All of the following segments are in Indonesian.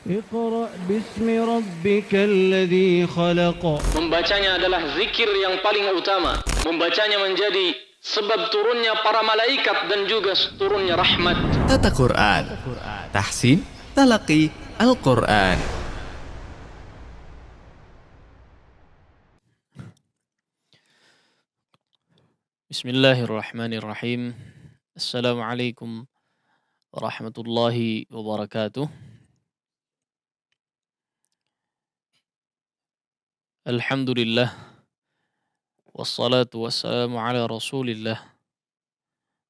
اقرأ باسم ربك الذي خلق. Membacanya adalah zikir yang paling utama. Membacanya menjadi sebab turunnya para malaikat dan juga turunnya rahmat. Tata Quran, tahsin, talaqi, Al-Quran. Bismillahirrahmanirrahim. Assalamualaikum warahmatullahi wabarakatuh. Alhamdulillah. Wassalatu wassalamu ala rasulillah.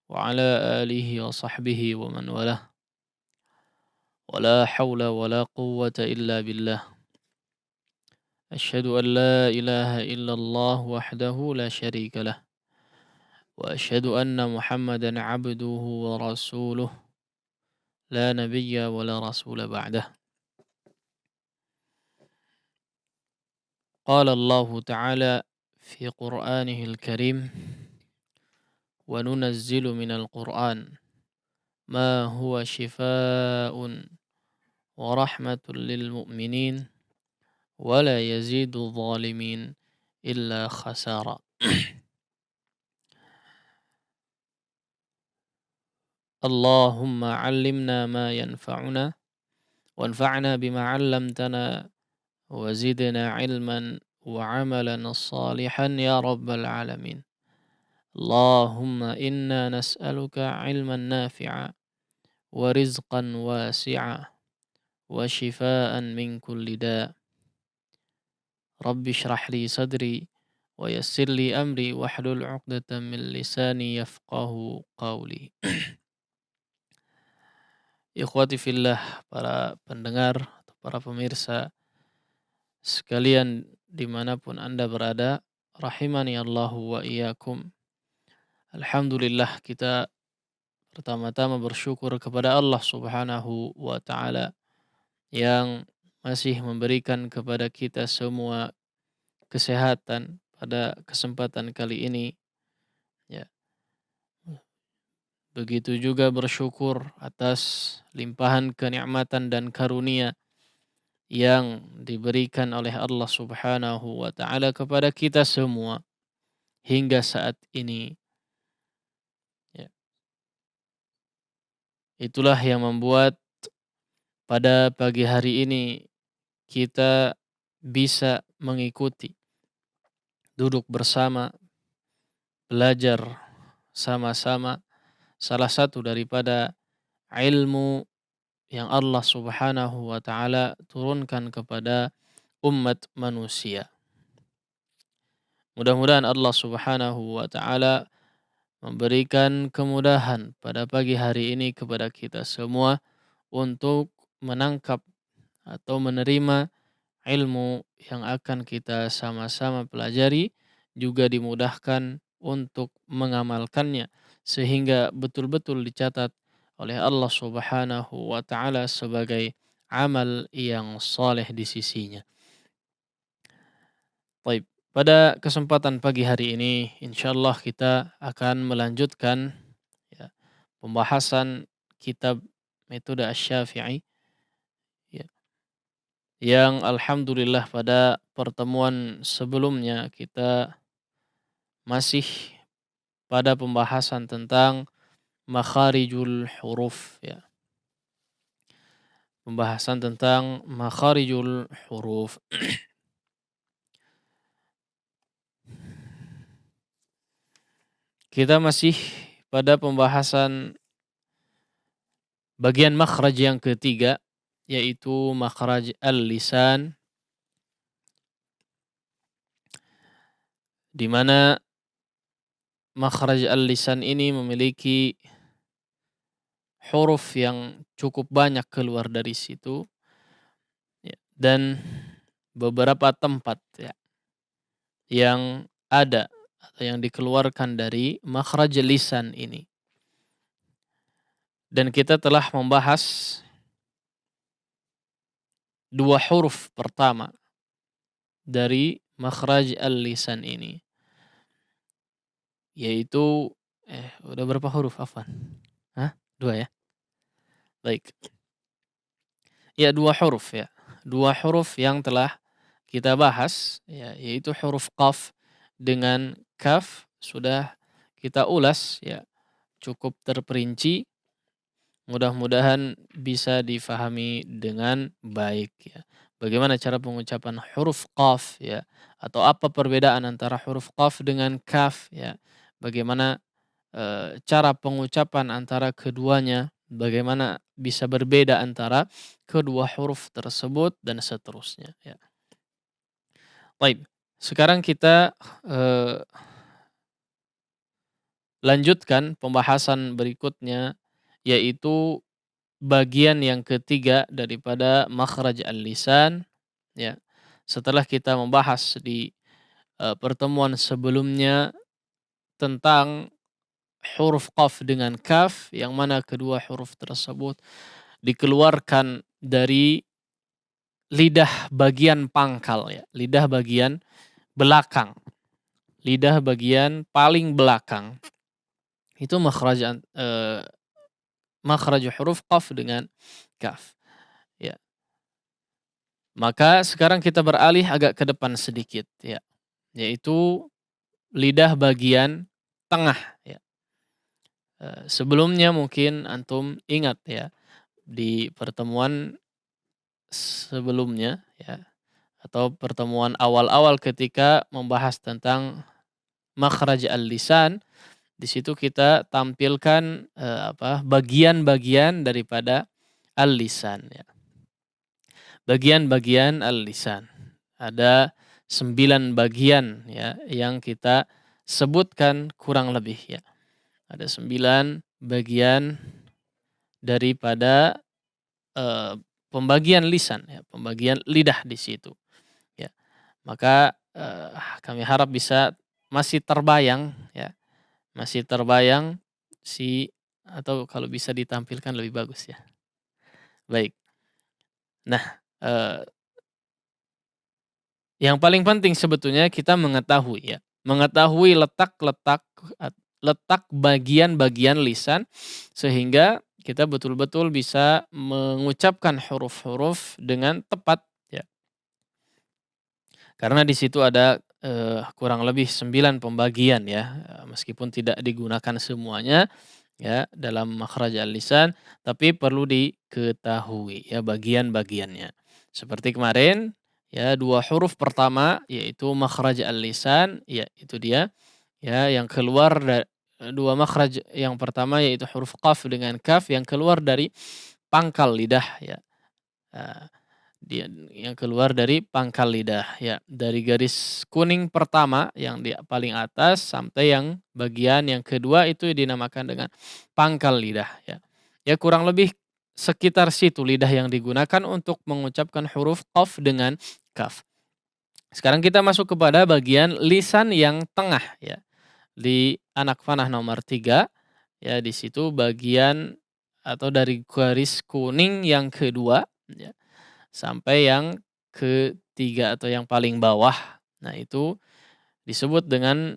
Wa ala alihi wa sahbihi wa man walah. Wa la hawla wa la quwwata illa billah. Ashhadu an la ilaha illallah wahdahu la sharika lah. Wa ashhadu anna Muhammadan abduhu wa rasuluh. La nabiyya wa la rasula ba'dah. قال الله تعالى في قرآنه الكريم وننزل من القرآن ما هو شفاء ورحمة للمؤمنين ولا يزيد الظالمين إلا خسارا. اللهم علمنا ما ينفعنا وانفعنا بما علمتنا وزدنا علما وعملا صالحا يا رب العالمين. اللهم إنا نسألك علما نافعا ورزقا واسعا وشفاء من كل داء. رب اشرح لي صدري ويسر لي أمري واحلل عقدة من لساني يفقه قولي. Ikhwati fillah, para pendengar, para pemirsa sekalian dimanapun Anda berada, rahimani Allahu wa iyyakum. Alhamdulillah, kita pertama-tama bersyukur kepada Allah Subhanahu wa taala yang masih memberikan kepada kita semua kesehatan pada kesempatan kali ini, ya. Begitu juga bersyukur atas limpahan kenikmatan dan karunia yang diberikan oleh Allah Subhanahu wa taala kepada kita semua hingga saat ini, ya. Itulah yang membuat pada pagi hari ini kita bisa mengikuti, duduk bersama, belajar sama-sama salah satu daripada ilmu yang Allah Subhanahu wa taala turunkan kepada umat manusia. Mudah-mudahan Allah Subhanahu wa taala memberikan kemudahan pada pagi hari ini kepada kita semua untuk menangkap atau menerima ilmu yang akan kita sama-sama pelajari, juga dimudahkan untuk mengamalkannya sehingga betul-betul dicatat oleh Allah Subhanahu wa taala sebagai amal yang saleh di sisinya. Baik, pada kesempatan pagi hari ini insyaallah kita akan melanjutkan, ya, pembahasan kitab Metode Asy-Syafi'i, ya, yang alhamdulillah pada pertemuan sebelumnya kita masih pada pembahasan tentang makharijul huruf, ya. Pembahasan tentang makharijul huruf. Kita masih pada pembahasan bagian makhraj yang ketiga, yaitu makhraj al-lisan, di mana makhraj al-lisan ini memiliki huruf yang cukup banyak keluar dari situ, ya, dan beberapa tempat, ya, yang ada atau yang dikeluarkan dari makhraj lisan ini. Dan kita telah membahas dua huruf pertama dari makhraj al-lisan ini, yaitu udah berapa huruf, Afwan? Hah? Dua, ya. Baik. Ya, dua huruf ya. Dua huruf yang telah kita bahas ya, yaitu huruf qaf dengan kaf sudah kita ulas ya, cukup terperinci. Mudah-mudahan bisa difahami dengan baik ya. Bagaimana cara pengucapan huruf qaf ya, atau apa perbedaan antara huruf qaf dengan kaf ya. Bagaimana cara pengucapan antara keduanya, bagaimana bisa berbeda antara kedua huruf tersebut dan seterusnya ya. Baik, sekarang kita lanjutkan pembahasan berikutnya, yaitu bagian yang ketiga daripada makhraj al-lisan ya. Setelah kita membahas di pertemuan sebelumnya tentang huruf qaf dengan kaf, yang mana kedua huruf tersebut dikeluarkan dari lidah bagian pangkal ya, lidah bagian belakang, lidah bagian paling belakang. Itu makhraj huruf qaf dengan kaf. Ya. Maka sekarang kita beralih agak ke depan sedikit ya, yaitu lidah bagian tengah ya. Sebelumnya mungkin antum ingat ya, di pertemuan sebelumnya ya, atau pertemuan awal-awal ketika membahas tentang makhraj al-lisan, di situ kita tampilkan bagian-bagian daripada al-lisan ya. Bagian-bagian al-lisan. Ada 9 bagian ya yang kita sebutkan kurang lebih ya. Ada 9 bagian daripada pembagian lisan ya, pembagian lidah di situ ya. Maka kami harap bisa masih terbayang ya, masih terbayang atau kalau bisa ditampilkan lebih bagus ya. Baik. Nah, yang paling penting sebetulnya kita mengetahui ya, mengetahui letak bagian-bagian lisan sehingga kita betul-betul bisa mengucapkan huruf-huruf dengan tepat ya. Karena di situ ada kurang lebih 9 pembagian ya, meskipun tidak digunakan semuanya ya dalam makhraj al-lisan, tapi perlu diketahui ya bagian-bagiannya. Seperti kemarin ya, 2 huruf pertama yaitu makhraj al-lisan, ya itu dia ya, yang keluar 2 makhraj yang pertama yaitu huruf qaf dengan kaf yang keluar dari pangkal lidah ya. Dia yang keluar dari pangkal lidah ya, dari garis kuning pertama yang di paling atas sampai yang bagian yang kedua itu dinamakan dengan pangkal lidah ya. Ya kurang lebih sekitar situ lidah yang digunakan untuk mengucapkan huruf qaf dengan kaf. Sekarang kita masuk kepada bagian lisan yang tengah ya. Di anak panah nomor 3 ya, di situ bagian atau dari garis kuning yang kedua ya, sampai yang ketiga atau yang paling bawah. Nah, itu disebut dengan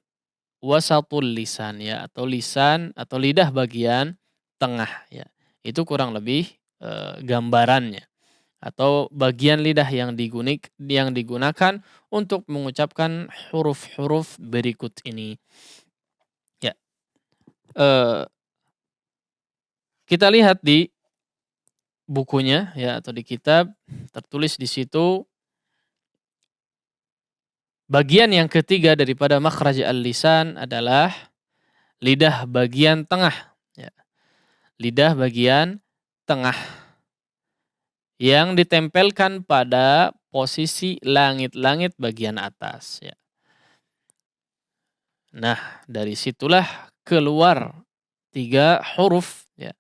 wasatul lisan ya, atau lisan atau lidah bagian tengah ya. Itu kurang lebih gambarannya atau bagian lidah yang digunakan untuk mengucapkan huruf-huruf berikut ini. Ya. Kita lihat di bukunya ya, atau di kitab tertulis di situ bagian yang ketiga daripada makhraj al-lisan adalah lidah bagian tengah ya. Lidah bagian tengah yang ditempelkan pada posisi langit-langit bagian atas ya. Nah, dari situlah keluar 3 huruf ya.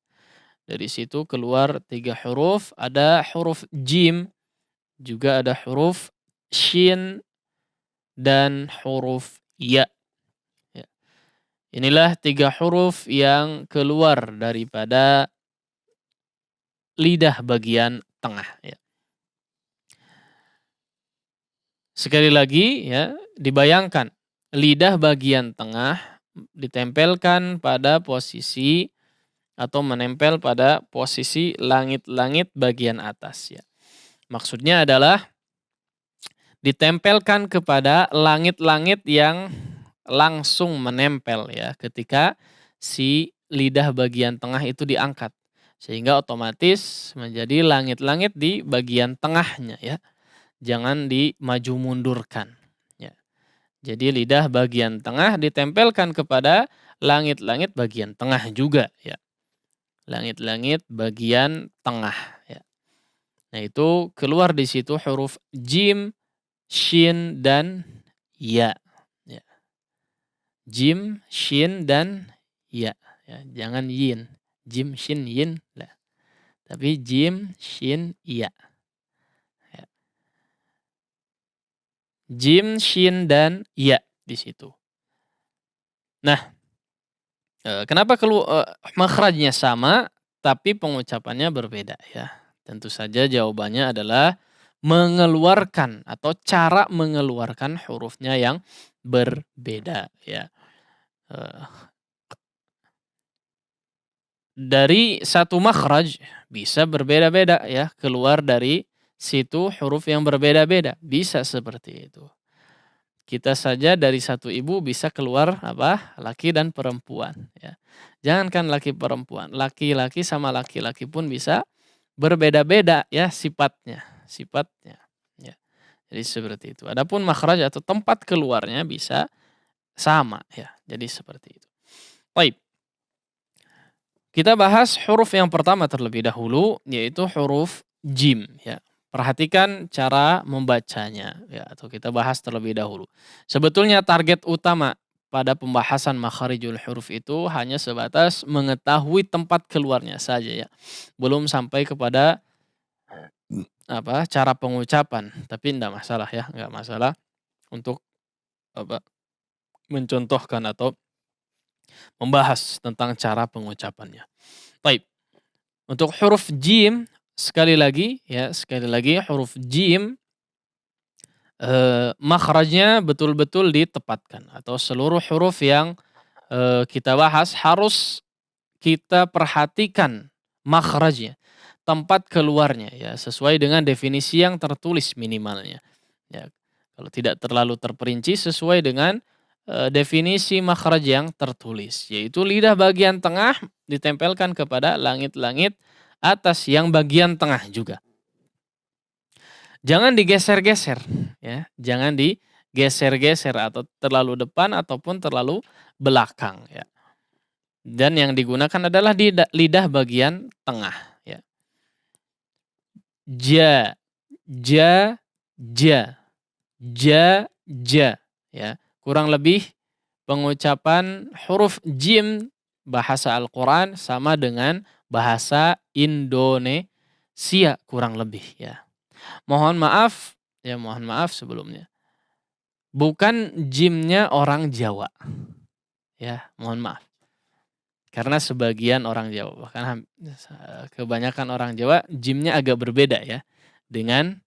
Dari situ keluar 3 huruf, ada huruf jim, juga ada huruf shin dan huruf ya. Ya. Inilah 3 huruf yang keluar daripada lidah bagian tengah ya. Sekali lagi ya, dibayangkan lidah bagian tengah ditempelkan pada posisi atau menempel pada posisi langit-langit bagian atas ya. Maksudnya adalah ditempelkan kepada langit-langit yang langsung menempel ya ketika si lidah bagian tengah itu diangkat. Sehingga otomatis menjadi langit-langit di bagian tengahnya ya. Jangan dimaju mundurkan ya. Jadi lidah bagian tengah ditempelkan kepada langit-langit bagian tengah juga ya. Langit-langit bagian tengah ya. Nah, itu keluar di situ huruf jim, shin dan ya. Ya. Jim, shin dan ya. Ya, jangan yin. Jim, shin, yin lah. Tapi jim, shin, ya. Ya. Jim, shin dan ya di situ. Nah, kenapa makhrajnya sama tapi pengucapannya berbeda ya? Tentu saja jawabannya adalah mengeluarkan atau cara mengeluarkan hurufnya yang berbeda ya. Dari satu makhraj bisa berbeda-beda ya, keluar dari situ huruf yang berbeda-beda, bisa seperti itu. Kita saja dari satu ibu bisa keluar apa? Laki dan perempuan ya. Jangankan laki perempuan, laki-laki sama laki-laki pun bisa berbeda-beda ya sifatnya ya. Jadi seperti itu. Adapun makhraj atau tempat keluarnya bisa sama ya. Jadi seperti itu. Baik. Kita bahas huruf yang pertama terlebih dahulu yaitu huruf jim ya. Perhatikan cara membacanya ya, atau kita bahas terlebih dahulu. Sebetulnya target utama pada pembahasan makharijul huruf itu hanya sebatas mengetahui tempat keluarnya saja ya. Belum sampai kepada apa cara pengucapan, tapi tidak masalah ya, nggak masalah untuk apa mencontohkan atau membahas tentang cara pengucapannya. Baik. Untuk huruf jim sekali lagi huruf jim makhrajnya betul-betul ditepatkan atau seluruh huruf yang kita bahas harus kita perhatikan makhrajnya, tempat keluarnya ya sesuai dengan definisi yang tertulis minimalnya. Ya, kalau tidak terlalu terperinci sesuai dengan definisi makhraj yang tertulis, yaitu lidah bagian tengah ditempelkan kepada langit-langit atas yang bagian tengah juga. Jangan digeser-geser ya, jangan digeser-geser atau terlalu depan ataupun terlalu belakang ya. Dan yang digunakan adalah di lidah bagian tengah ya. Ja, ja, ja, ja, ja ya. Kurang lebih pengucapan huruf jim bahasa Al-Quran sama dengan bahasa Indonesia kurang lebih ya. Mohon maaf sebelumnya. Bukan jimnya orang Jawa. Ya, mohon maaf. Karena sebagian orang Jawa, bahkan kebanyakan orang Jawa jimnya agak berbeda ya dengan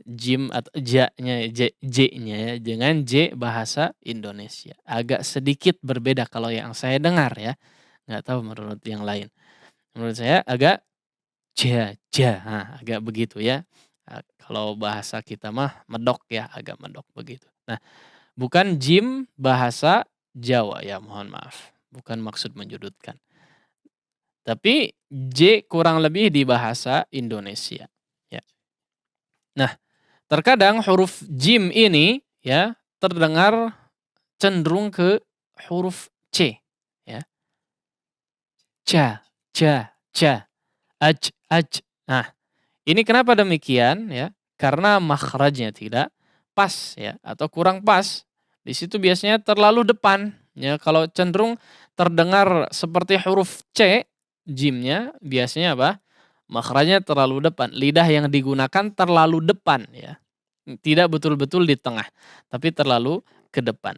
jim atau j-nya ya dengan j bahasa Indonesia. Agak sedikit berbeda kalau yang saya dengar ya. Nggak tahu menurut yang lain. Menurut saya agak agak begitu ya. Kalau bahasa kita mah medok ya, agak medok begitu. Nah, bukan jim bahasa Jawa ya, mohon maaf. Bukan maksud menjudutkan. Tapi j kurang lebih di bahasa Indonesia ya. Nah, terkadang huruf jim ini ya terdengar cenderung ke huruf c ya. Ca, aj. Nah, ini kenapa demikian ya? Karena makhrajnya tidak pas ya atau kurang pas. Di situ biasanya terlalu depan ya. Kalau cenderung terdengar seperti huruf c, jimnya biasanya apa? Makhrajnya terlalu depan, lidah yang digunakan terlalu depan ya. Tidak betul-betul di tengah, tapi terlalu ke depan.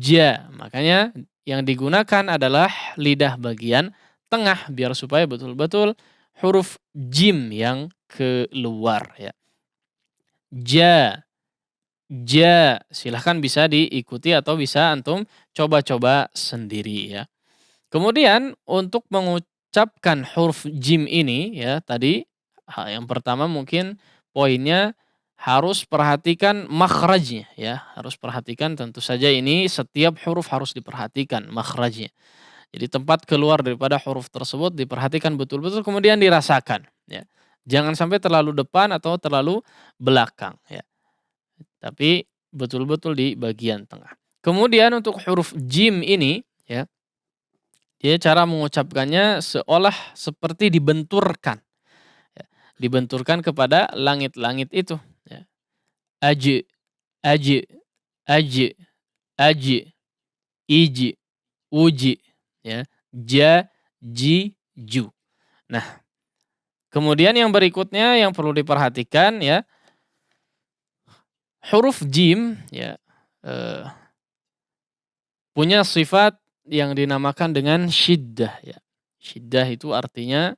Ja, makanya yang digunakan adalah lidah bagian tengah biar supaya betul-betul huruf jim yang keluar ya. Ja, silahkan bisa diikuti atau bisa antum coba-coba sendiri ya. Kemudian untuk mengucapkan huruf jim ini ya tadi yang pertama mungkin poinnya harus perhatikan makhrajnya ya, harus perhatikan tentu saja ini setiap huruf harus diperhatikan makhrajnya. Jadi tempat keluar daripada huruf tersebut diperhatikan betul-betul kemudian dirasakan ya. Jangan sampai terlalu depan atau terlalu belakang ya. Tapi betul-betul di bagian tengah. Kemudian untuk huruf jim ini ya, dia cara mengucapkannya seolah seperti dibenturkan ya. Dibenturkan kepada langit-langit itu ya. Aj, aj, aj, aj, iji, uji ya. Ja, ji, ju. Nah, kemudian yang berikutnya yang perlu diperhatikan ya, huruf jim ya punya sifat yang dinamakan dengan syiddah ya. Syiddah itu artinya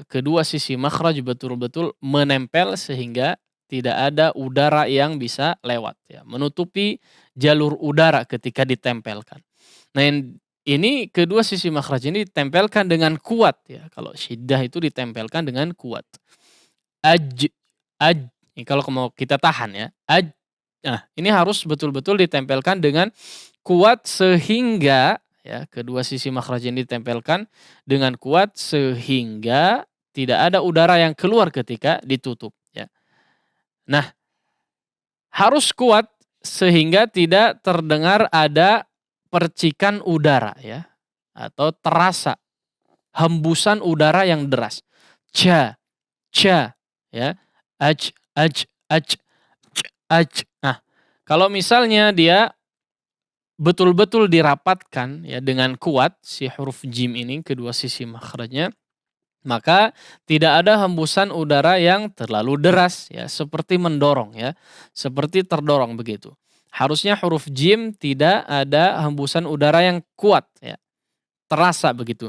kedua sisi makhraj betul-betul menempel sehingga tidak ada udara yang bisa lewat ya, menutupi jalur udara ketika ditempelkan. Nah, ini kedua sisi makhraj ini ditempelkan dengan kuat ya. Kalau syiddah itu ditempelkan dengan kuat. Aj, aj. Ini kalau mau kita tahan ya. Aj. Nah, ini harus betul-betul ditempelkan dengan kuat sehingga ya kedua sisi makhraj ini ditempelkan dengan kuat sehingga tidak ada udara yang keluar ketika ditutup ya. Nah, harus kuat sehingga tidak terdengar ada percikan udara ya atau terasa hembusan udara yang deras. Ca, ca ya. Aj, aj, aj, aj. Nah, kalau misalnya dia betul-betul dirapatkan ya dengan kuat si huruf jim ini kedua sisi makhrajnya, maka tidak ada hembusan udara yang terlalu deras ya, seperti mendorong ya, seperti terdorong begitu. Harusnya huruf jim tidak ada hembusan udara yang kuat ya, terasa begitu.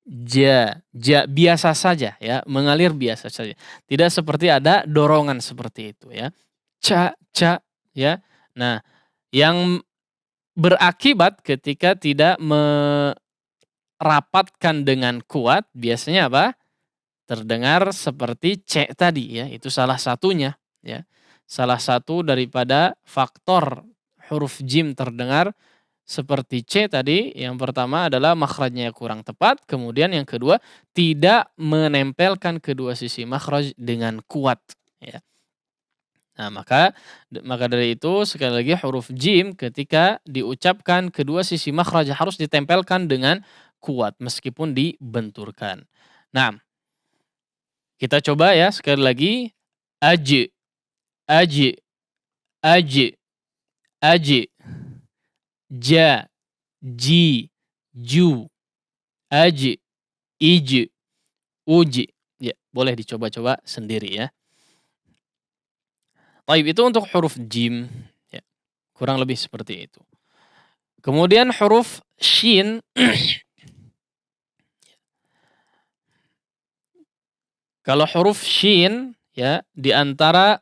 Ja, ja biasa saja ya, mengalir biasa saja. Tidak seperti ada dorongan seperti itu ya. Ca, ca ya. Nah, yang berakibat ketika tidak merapatkan dengan kuat biasanya apa? Terdengar seperti C tadi ya, itu salah satunya ya. Salah satu daripada faktor huruf jim terdengar seperti C tadi, yang pertama adalah makhrajnya kurang tepat, kemudian yang kedua tidak menempelkan kedua sisi makhraj dengan kuat ya. Nah, maka dari itu sekali lagi huruf jim ketika diucapkan kedua sisi makhraj harus ditempelkan dengan kuat meskipun dibenturkan. Nah, kita coba ya sekali lagi. Aj, aj, aj, aj, ja, ji, ju, aj, ij, uji. Ya, boleh dicoba-coba sendiri ya. Baik, itu untuk huruf jim ya. Kurang lebih seperti itu. Kemudian huruf shin. Kalau huruf shin ya, di antara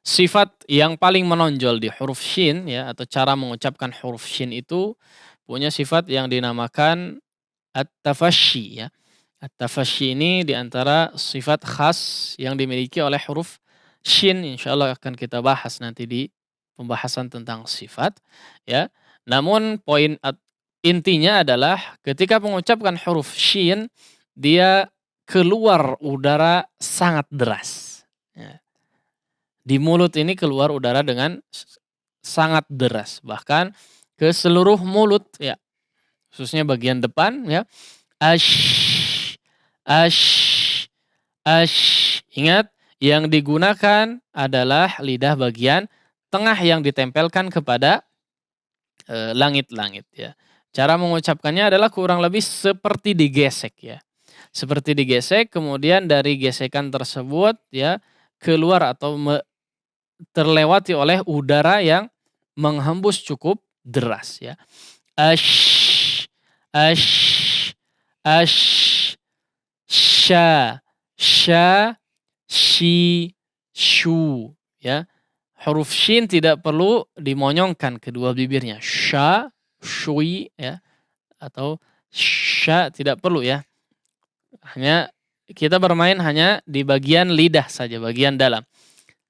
sifat yang paling menonjol di huruf shin ya, atau cara mengucapkan huruf shin itu punya sifat yang dinamakan at-tafasyi ya. At-tafasyi ini di antara sifat khas yang dimiliki oleh huruf shin, insyaallah akan kita bahas nanti di pembahasan tentang sifat ya. Namun intinya adalah ketika mengucapkan huruf shin dia keluar udara sangat deras ya. Di mulut ini keluar udara dengan sangat deras, bahkan ke seluruh mulut ya. Khususnya bagian depan ya. Ash, ash, ash. Ingat, yang digunakan adalah lidah bagian tengah yang ditempelkan kepada langit-langit ya. Cara mengucapkannya adalah kurang lebih seperti digesek ya. Seperti digesek, kemudian dari gesekan tersebut ya keluar atau terlewati oleh udara yang menghembus cukup deras ya. Ash, ash, ash, sha, sha, shi, shu ya. Huruf shin tidak perlu dimonyongkan kedua bibirnya. Sha, shui ya, atau sya tidak perlu ya. Hanya kita bermain hanya di bagian lidah saja, bagian dalam.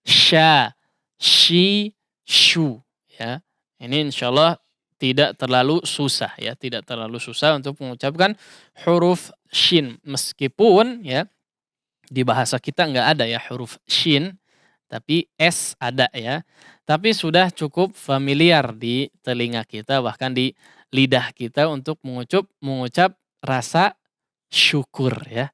Sya, shi, shu ya. Ini insyaallah tidak terlalu susah ya, tidak terlalu susah untuk mengucapkan huruf shin meskipun ya di bahasa kita nggak ada ya huruf shin, tapi s ada ya. Tapi sudah cukup familiar di telinga kita bahkan di lidah kita untuk mengucap rasa syukur ya.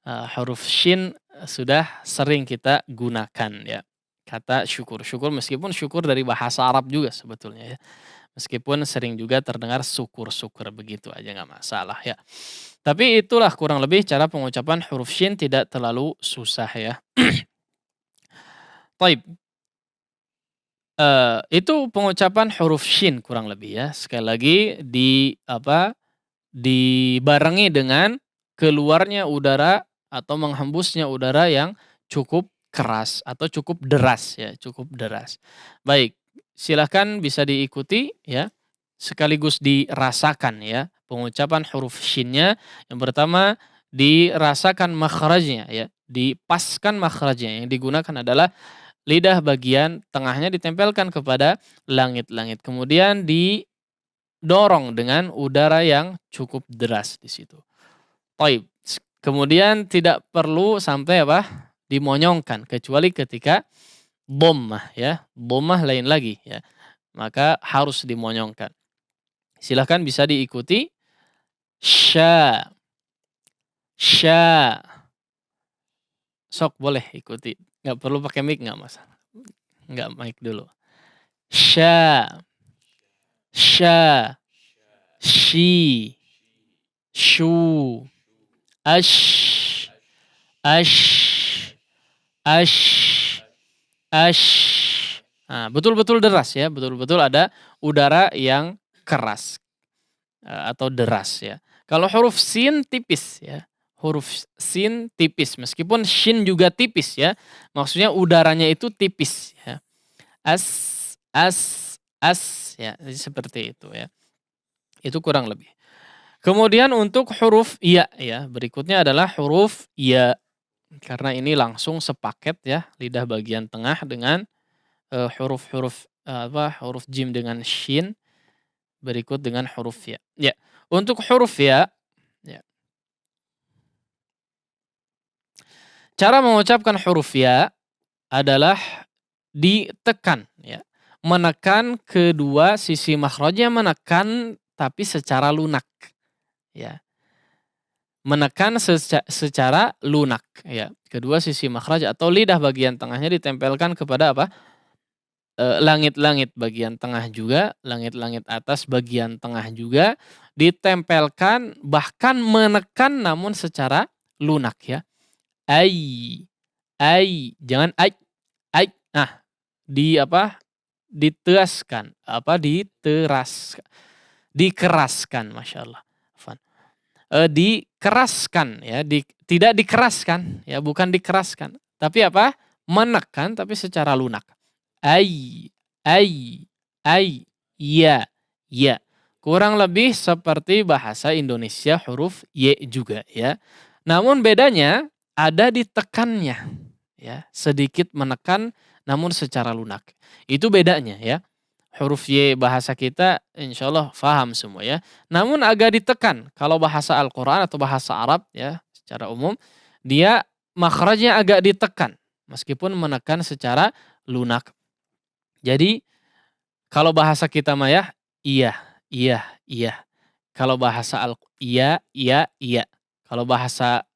Huruf shin sudah sering kita gunakan ya. Kata syukur. Syukur meskipun syukur dari bahasa Arab juga sebetulnya ya. Meskipun sering juga terdengar syukur-syukur begitu aja nggak masalah ya. Tapi itulah kurang lebih cara pengucapan huruf shin tidak terlalu susah ya. Taib. Itu pengucapan huruf shin kurang lebih ya. Sekali lagi dibarengi dengan keluarnya udara atau menghembusnya udara yang cukup keras atau cukup deras ya, cukup deras. Baik, silahkan bisa diikuti ya, sekaligus dirasakan ya pengucapan huruf shinnya. Yang pertama dirasakan makhrajnya ya, dipaskan makhrajnya. Yang digunakan adalah lidah bagian tengahnya ditempelkan kepada langit-langit. Kemudian didorong dengan udara yang cukup deras di situ. Taib. Kemudian tidak perlu sampai dimonyongkan kecuali ketika dhammah ya. Dhammah lain lagi ya. Maka harus dimonyongkan. Silahkan bisa diikuti. Sya. Sya. Sok boleh ikuti. Nggak perlu pakai mic nggak masalah. Nggak mic dulu. Sya. Sya. Shi. Shu. Ash. Ash. Ash. Ash. Nah, betul-betul deras ya. Betul-betul ada udara yang keras. Atau deras ya. Kalau huruf sin tipis ya. Huruf sin tipis. Meskipun shin juga tipis ya. Maksudnya udaranya itu tipis ya. As. Ya. Jadi seperti itu ya. Itu kurang lebih. Kemudian untuk huruf ya ya. Berikutnya adalah huruf ya. Karena ini langsung sepaket ya. Lidah bagian tengah dengan huruf-huruf huruf jim dengan shin. Berikut dengan huruf ya. Ya. Untuk huruf ya. Cara mengucapkan huruf ya adalah ditekan ya. Menekan kedua sisi makhrajnya, menekan tapi secara lunak ya. Menekan secara lunak ya. Kedua sisi makhraj atau lidah bagian tengahnya ditempelkan kepada langit-langit bagian tengah juga, langit-langit atas bagian tengah juga ditempelkan, bahkan menekan namun secara lunak ya. Ai, jangan ai. Nah, diteraskan, dikeraskan, masya Allah. Dikeraskan ya, tidak dikeraskan ya, bukan dikeraskan, tapi menekan tapi secara lunak. Ai, ya. Kurang lebih seperti bahasa Indonesia huruf y juga ya. Namun bedanya ada ditekannya ya, sedikit menekan namun secara lunak. Itu bedanya ya. Huruf y bahasa kita insyaallah paham semua ya. Namun agak ditekan. Kalau bahasa Al-Qur'an atau bahasa Arab ya secara umum dia makhrajnya agak ditekan meskipun menekan secara lunak. Jadi kalau bahasa kita mah ya iya. Kalau bahasa iya. Kalau bahasa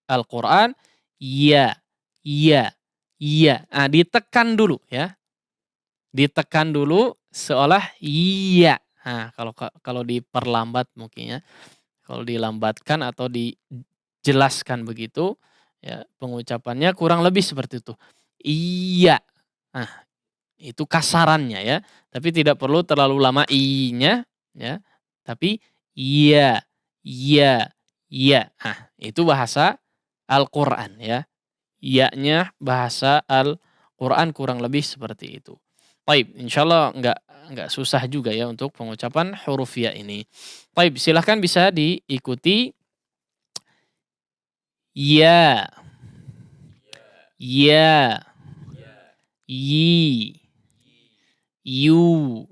Al-Qur'an iya. Nah, ditekan dulu ya. Ditekan dulu seolah iya. Nah, kalau diperlambat mungkin ya. Kalau dilambatkan atau dijelaskan begitu ya, pengucapannya kurang lebih seperti itu. Iya. Nah, itu kasarannya ya. Tapi tidak perlu terlalu lama i-nya ya. Tapi iya. Nah, itu bahasa Al-Qur'an ya. Iya-nya bahasa Al-Qur'an kurang lebih seperti itu. Baik, insyaallah nggak susah juga ya untuk pengucapan huruf ya ini. Baik, silahkan bisa diikuti. Ya, ya, yi, yu,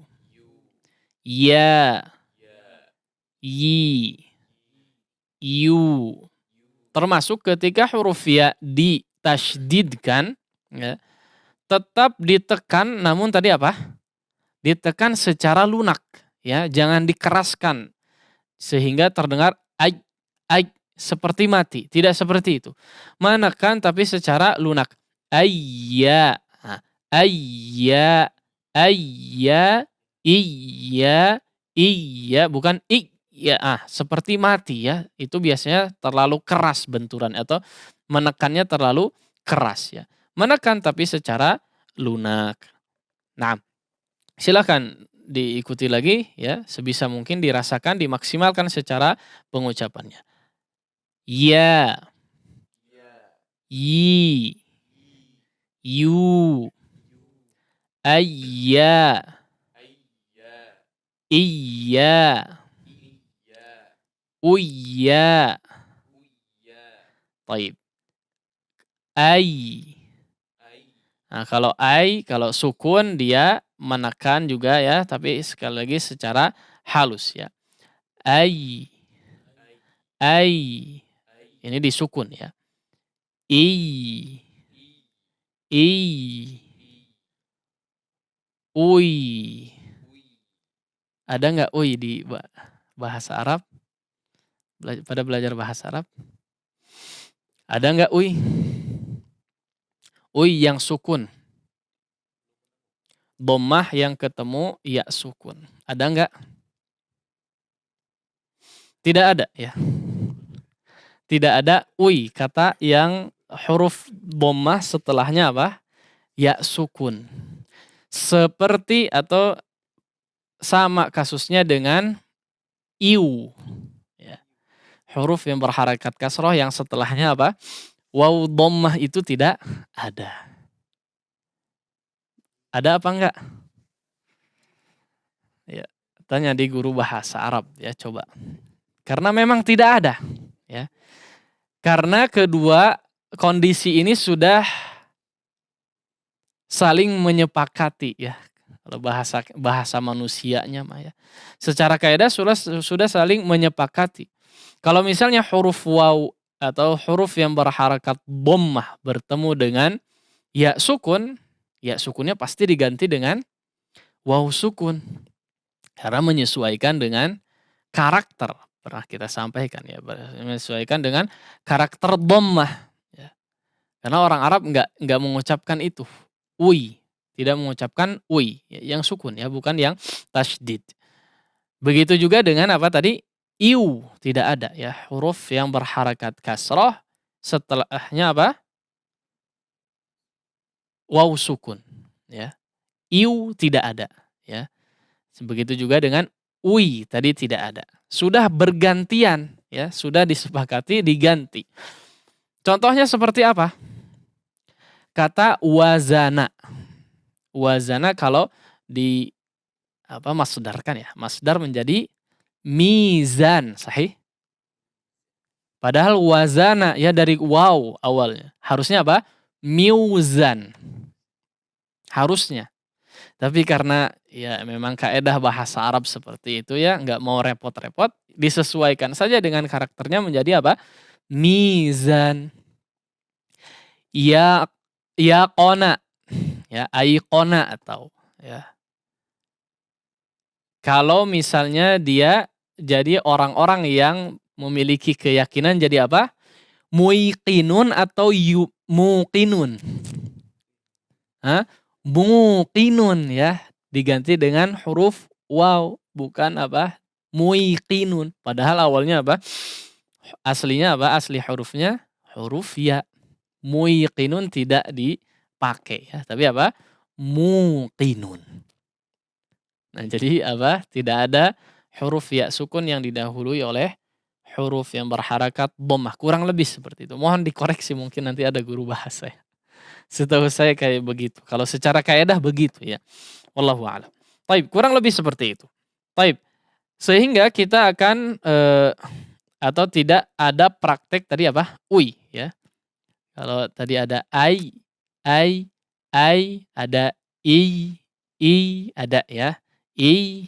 ya, yi, yu. Termasuk ketika huruf ya ditasydidkan, ya, tetap ditekan, namun tadi apa? Ditekan secara lunak, ya, jangan dikeraskan sehingga terdengar aj, aj, seperti mati. Tidak seperti itu. Menekan tapi secara lunak. Ayya, nah, ayya, ayya, iya, iya, bukan iya, seperti mati ya. Itu biasanya terlalu keras benturan atau menekannya terlalu keras ya. Menekan tapi secara lunak. Nah, silakan diikuti lagi ya, sebisa mungkin dirasakan, dimaksimalkan secara pengucapannya. Ya, yi, yu, ayya, iya, uyya. Baik. Ai. Nah, kalau sukun dia menekan juga ya, tapi sekali lagi secara halus ya. Ai. Ai. Ini disukun ya. I. I. Ui. Ada nggak ui di bahasa Arab? Pada belajar bahasa Arab? Ada nggak ui? Ui yang sukun. Dhammah yang ketemu ya sukun. Ada nggak? Tidak ada ya. Tidak ada ui, kata yang huruf dhammah setelahnya apa? Ya sukun. Seperti atau sama kasusnya dengan iu. Ya. Huruf yang berharakat kasroh yang setelahnya apa? Waw dhammah itu tidak ada. Ada apa enggak? Ya, tanya di guru bahasa Arab ya, coba. Karena memang tidak ada ya. Karena kedua kondisi ini sudah saling menyepakati ya. Kalau bahasa manusianya mah ya. Secara kaidah sudah saling menyepakati. Kalau misalnya huruf waw atau huruf yang berharakat dhammah bertemu dengan ya sukunnya pasti diganti dengan waw sukun. Karena menyesuaikan dengan karakter. Pernah kita sampaikan ya, menyesuaikan dengan karakter dhammah ya. Karena orang Arab enggak mengucapkan itu. Ui, tidak mengucapkan ui, yang sukun ya, bukan yang tasydid. Begitu juga dengan apa tadi? Iu, tidak ada ya, huruf yang berharakat kasroh setelahnya apa? Waw sukun ya. Iu tidak ada ya. Begitu juga dengan ui tadi tidak ada. Sudah bergantian ya, sudah disepakati diganti. Contohnya seperti apa? Kata wazana. Wazana kalau di masdarkan ya. Masdar menjadi mizan, sahih? Padahal wazana ya dari waw awalnya. Harusnya apa? Miuzan. Harusnya. Tapi karena ya memang kaedah bahasa Arab seperti itu ya, nggak mau repot-repot, disesuaikan saja dengan karakternya menjadi apa? Mizan. Ya qona. Ya, aiqona atau ya. Kalau misalnya dia jadi orang-orang yang memiliki keyakinan jadi apa? Muiqinun atau muqinun. Muqinun ya, diganti dengan huruf waw, bukan apa? Muiqinun. Padahal awalnya apa? Aslinya apa? Asli hurufnya huruf ya. Muiqinun tidak dipakai ya, tapi apa? Muqinun. Nah, jadi apa? Tidak ada huruf ya sukun yang didahului oleh huruf yang berharakat dhammah. Kurang lebih seperti itu. Mohon dikoreksi, mungkin nanti ada guru bahasa ya. Setahu saya kayak begitu. Kalau secara kaidah begitu ya. Wallahu a'lam. Taib, kurang lebih seperti itu. Taib, sehingga kita akan atau tidak ada praktek tadi apa? Ui ya. Kalau tadi ada ai, ada i, ada ya. I,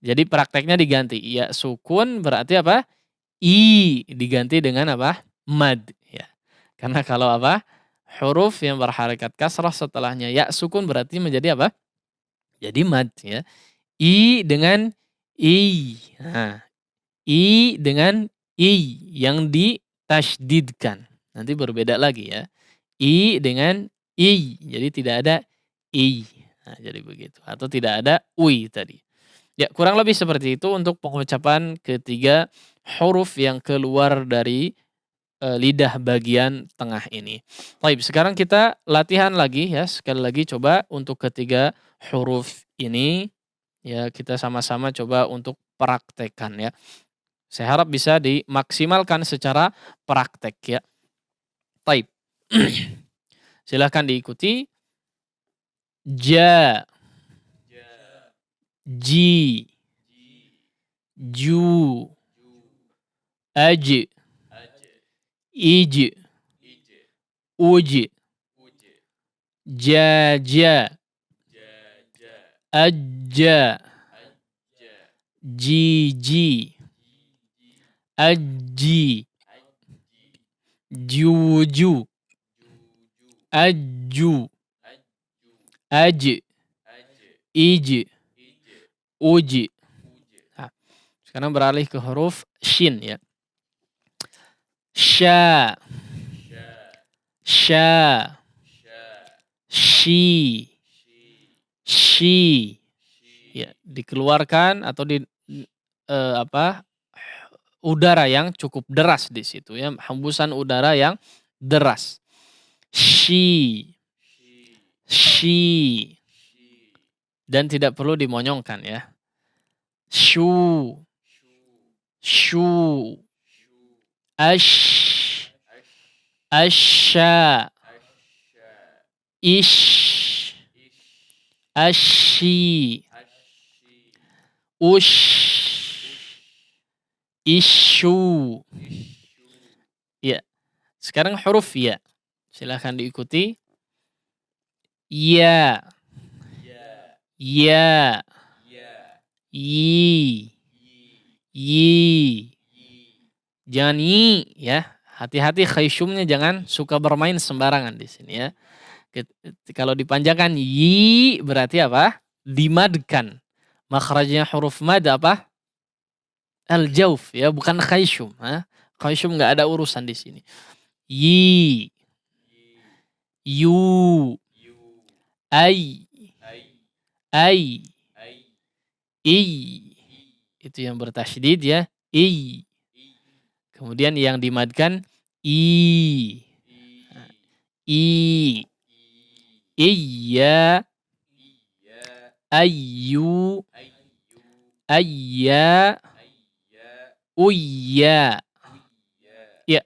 jadi prakteknya diganti. Ya sukun berarti apa? I diganti dengan apa? Mad ya. Karena kalau apa? Huruf yang berharakat kasrah setelahnya ya sukun berarti menjadi apa? Jadi mad ya. I dengan i. Nah, i dengan i yang ditasydidkan. Nanti berbeda lagi ya. I dengan i. Jadi tidak ada i. Nah, jadi begitu. Atau tidak ada ui tadi. Ya, kurang lebih seperti itu untuk pengucapan ketiga huruf yang keluar dari lidah bagian tengah ini. Baik, sekarang kita latihan lagi ya. Sekali lagi coba untuk ketiga huruf ini ya kita sama-sama coba untuk praktekkan ya. Saya harap bisa dimaksimalkan secara praktek ya. Baik. Silahkan diikuti. Ja, ji, ju, aj, ij, uj, jaja, ajja, jiji, aji, juju, aju, aj, ij, uji. Nah, sekarang beralih ke huruf shin ya. Sya, sya, shi, shi. Ya, dikeluarkan atau apa? Udara yang cukup deras di situ ya, hembusan udara yang deras. Shi, shi. Dan tidak perlu dimonyongkan ya. Shu, shu. Ash, asya, ish, ashi, ush, ishu. Ya, sekarang huruf ya. Silahkan diikuti. Ya, ya, yi, yi. Jangan yi ya. Hati-hati khaysyumnya jangan suka bermain sembarangan di sini ya. Kalau dipanjangkan yi berarti apa? Dimadkan. Makhrajnya huruf mad apa? Al-jauf ya, bukan khaysyum. Khaysyum nggak ada urusan di sini. Yi, yu, ai, i. Itu yang bertasydid ya. I. Kemudian yang dimadkan i. I. Iya. Ayu. Ayya. Uyya. Ya,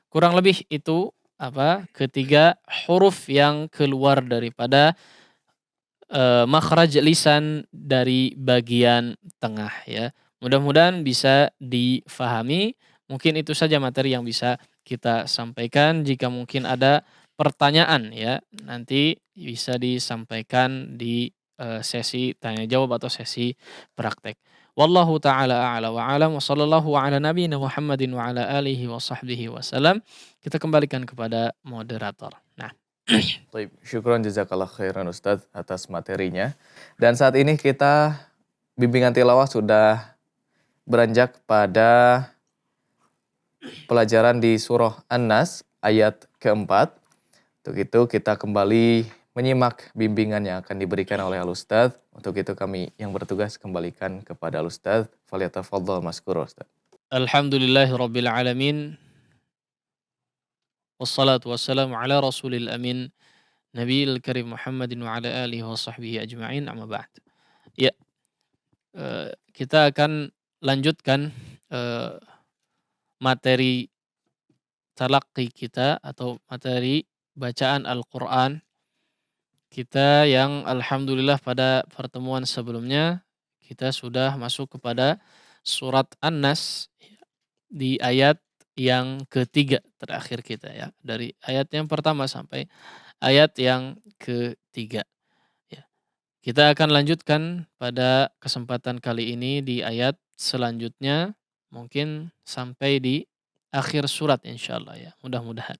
kurang lebih itu apa? Ketiga huruf yang keluar daripada makhraj lisan dari bagian tengah ya. Mudah-mudahan bisa difahami. Mungkin itu saja materi yang bisa kita sampaikan. Jika mungkin ada pertanyaan ya, nanti bisa disampaikan di sesi tanya jawab atau sesi praktek. Wallahu taala a'la wa alam wa sallallahu ala nabiyyina Muhammadin wa ala alihi wa sahbihi wasallam. Kita kembalikan kepada moderator. Nah, Baik, syukron jazakallah khairan Ustadz atas materinya. Dan saat ini kita bimbingan tilawah sudah beranjak pada pelajaran di surah An-Nas ayat keempat. Untuk itu kita kembali menyimak bimbingan yang akan diberikan oleh Al-Ustadz. Untuk itu kami yang bertugas kembalikan kepada Al-Ustadz. Falyatafadhal maskur Ustadz. Alhamdulillahirabbil alamin. Wassalatu wassalamu ala rasulil amin. Nabiyil karim Muhammadin wa ala alihi wa sahbihi ajma'in, amma ba'd. Ya, kita akan lanjutkan materi talaqi kita atau materi bacaan Al-Quran kita yang alhamdulillah pada pertemuan sebelumnya kita sudah masuk kepada surat An-Nas di ayat yang ketiga terakhir kita ya. Dari ayat yang pertama sampai ayat yang ketiga. Ya. Kita akan lanjutkan pada kesempatan kali ini di ayat selanjutnya mungkin sampai di akhir surat insyaallah ya. Mudah-mudahan.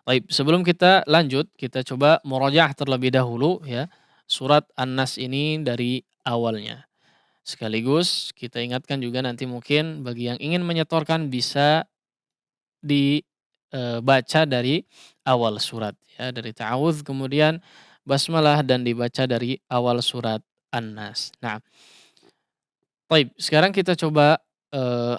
Baik, sebelum kita lanjut, kita coba murojaah terlebih dahulu ya. Surat An-Nas ini dari awalnya. Sekaligus kita ingatkan juga nanti mungkin bagi yang ingin menyetorkan bisa dibaca dari awal surat ya, dari ta'awudz kemudian basmalah dan dibaca dari awal surat An-Nas. Nah, baik, sekarang kita coba eee,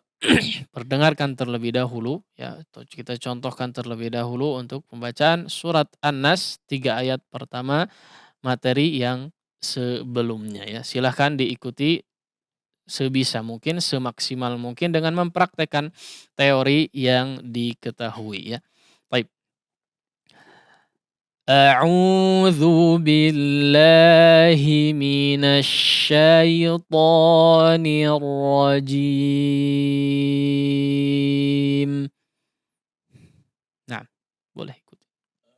perdengarkan terlebih dahulu ya, atau kita contohkan terlebih dahulu untuk pembacaan surat An-Nas 3 ayat pertama materi yang sebelumnya ya. Silahkan diikuti sebisa mungkin, semaksimal mungkin dengan mempraktekkan teori yang diketahui ya. Baik. A'udzu billahi minasy syaithanir rajim. Nah, boleh ikuti.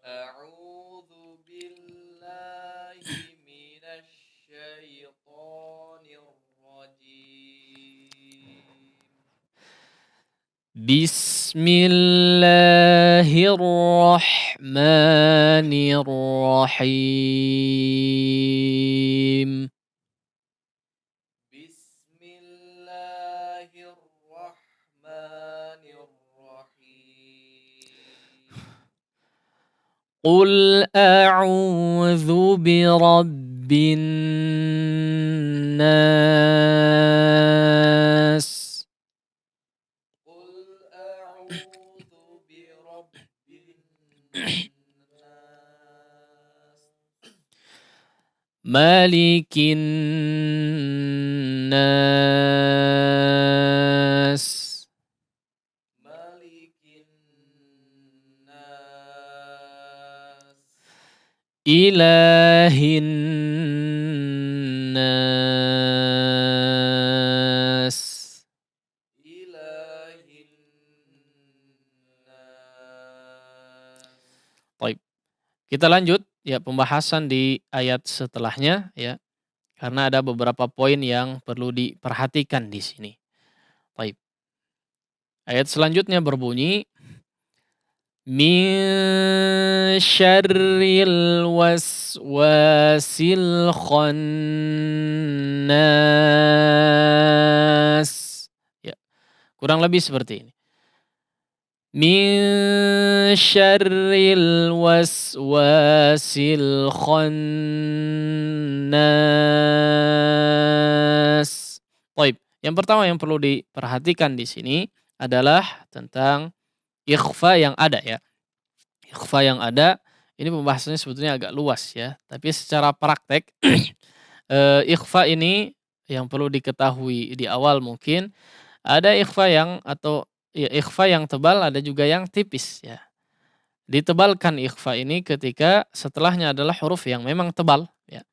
A'udzu billahi minasy syaithanir rajim. Bismillahirrahmanirrahim. Bismillahirrahmanirrahim. Qul a'udzu birabbin nas. Qul a'udzu birabbin nas. Malikin nas. Malikin nas. Ilahin nas. Ilahin nas. Baik. Kita lanjut ya pembahasan di ayat setelahnya ya. Karena ada beberapa poin yang perlu diperhatikan di sini. Baik. Ayat selanjutnya berbunyi min syarril waswasil khannas. Ya, kurang lebih seperti ini. Min syarril waswasil khannas. Baik, yang pertama yang perlu diperhatikan di sini adalah tentang ikhfa yang ada ya. Ikhfa yang ada ini pembahasannya sebetulnya agak luas ya, tapi secara praktek ikhfa ini yang perlu diketahui di awal mungkin ada ikhfa yang atau ya ikhfa yang tebal, ada juga yang tipis ya. Ditebalkan ikhfa ini ketika setelahnya adalah huruf yang memang tebal ya.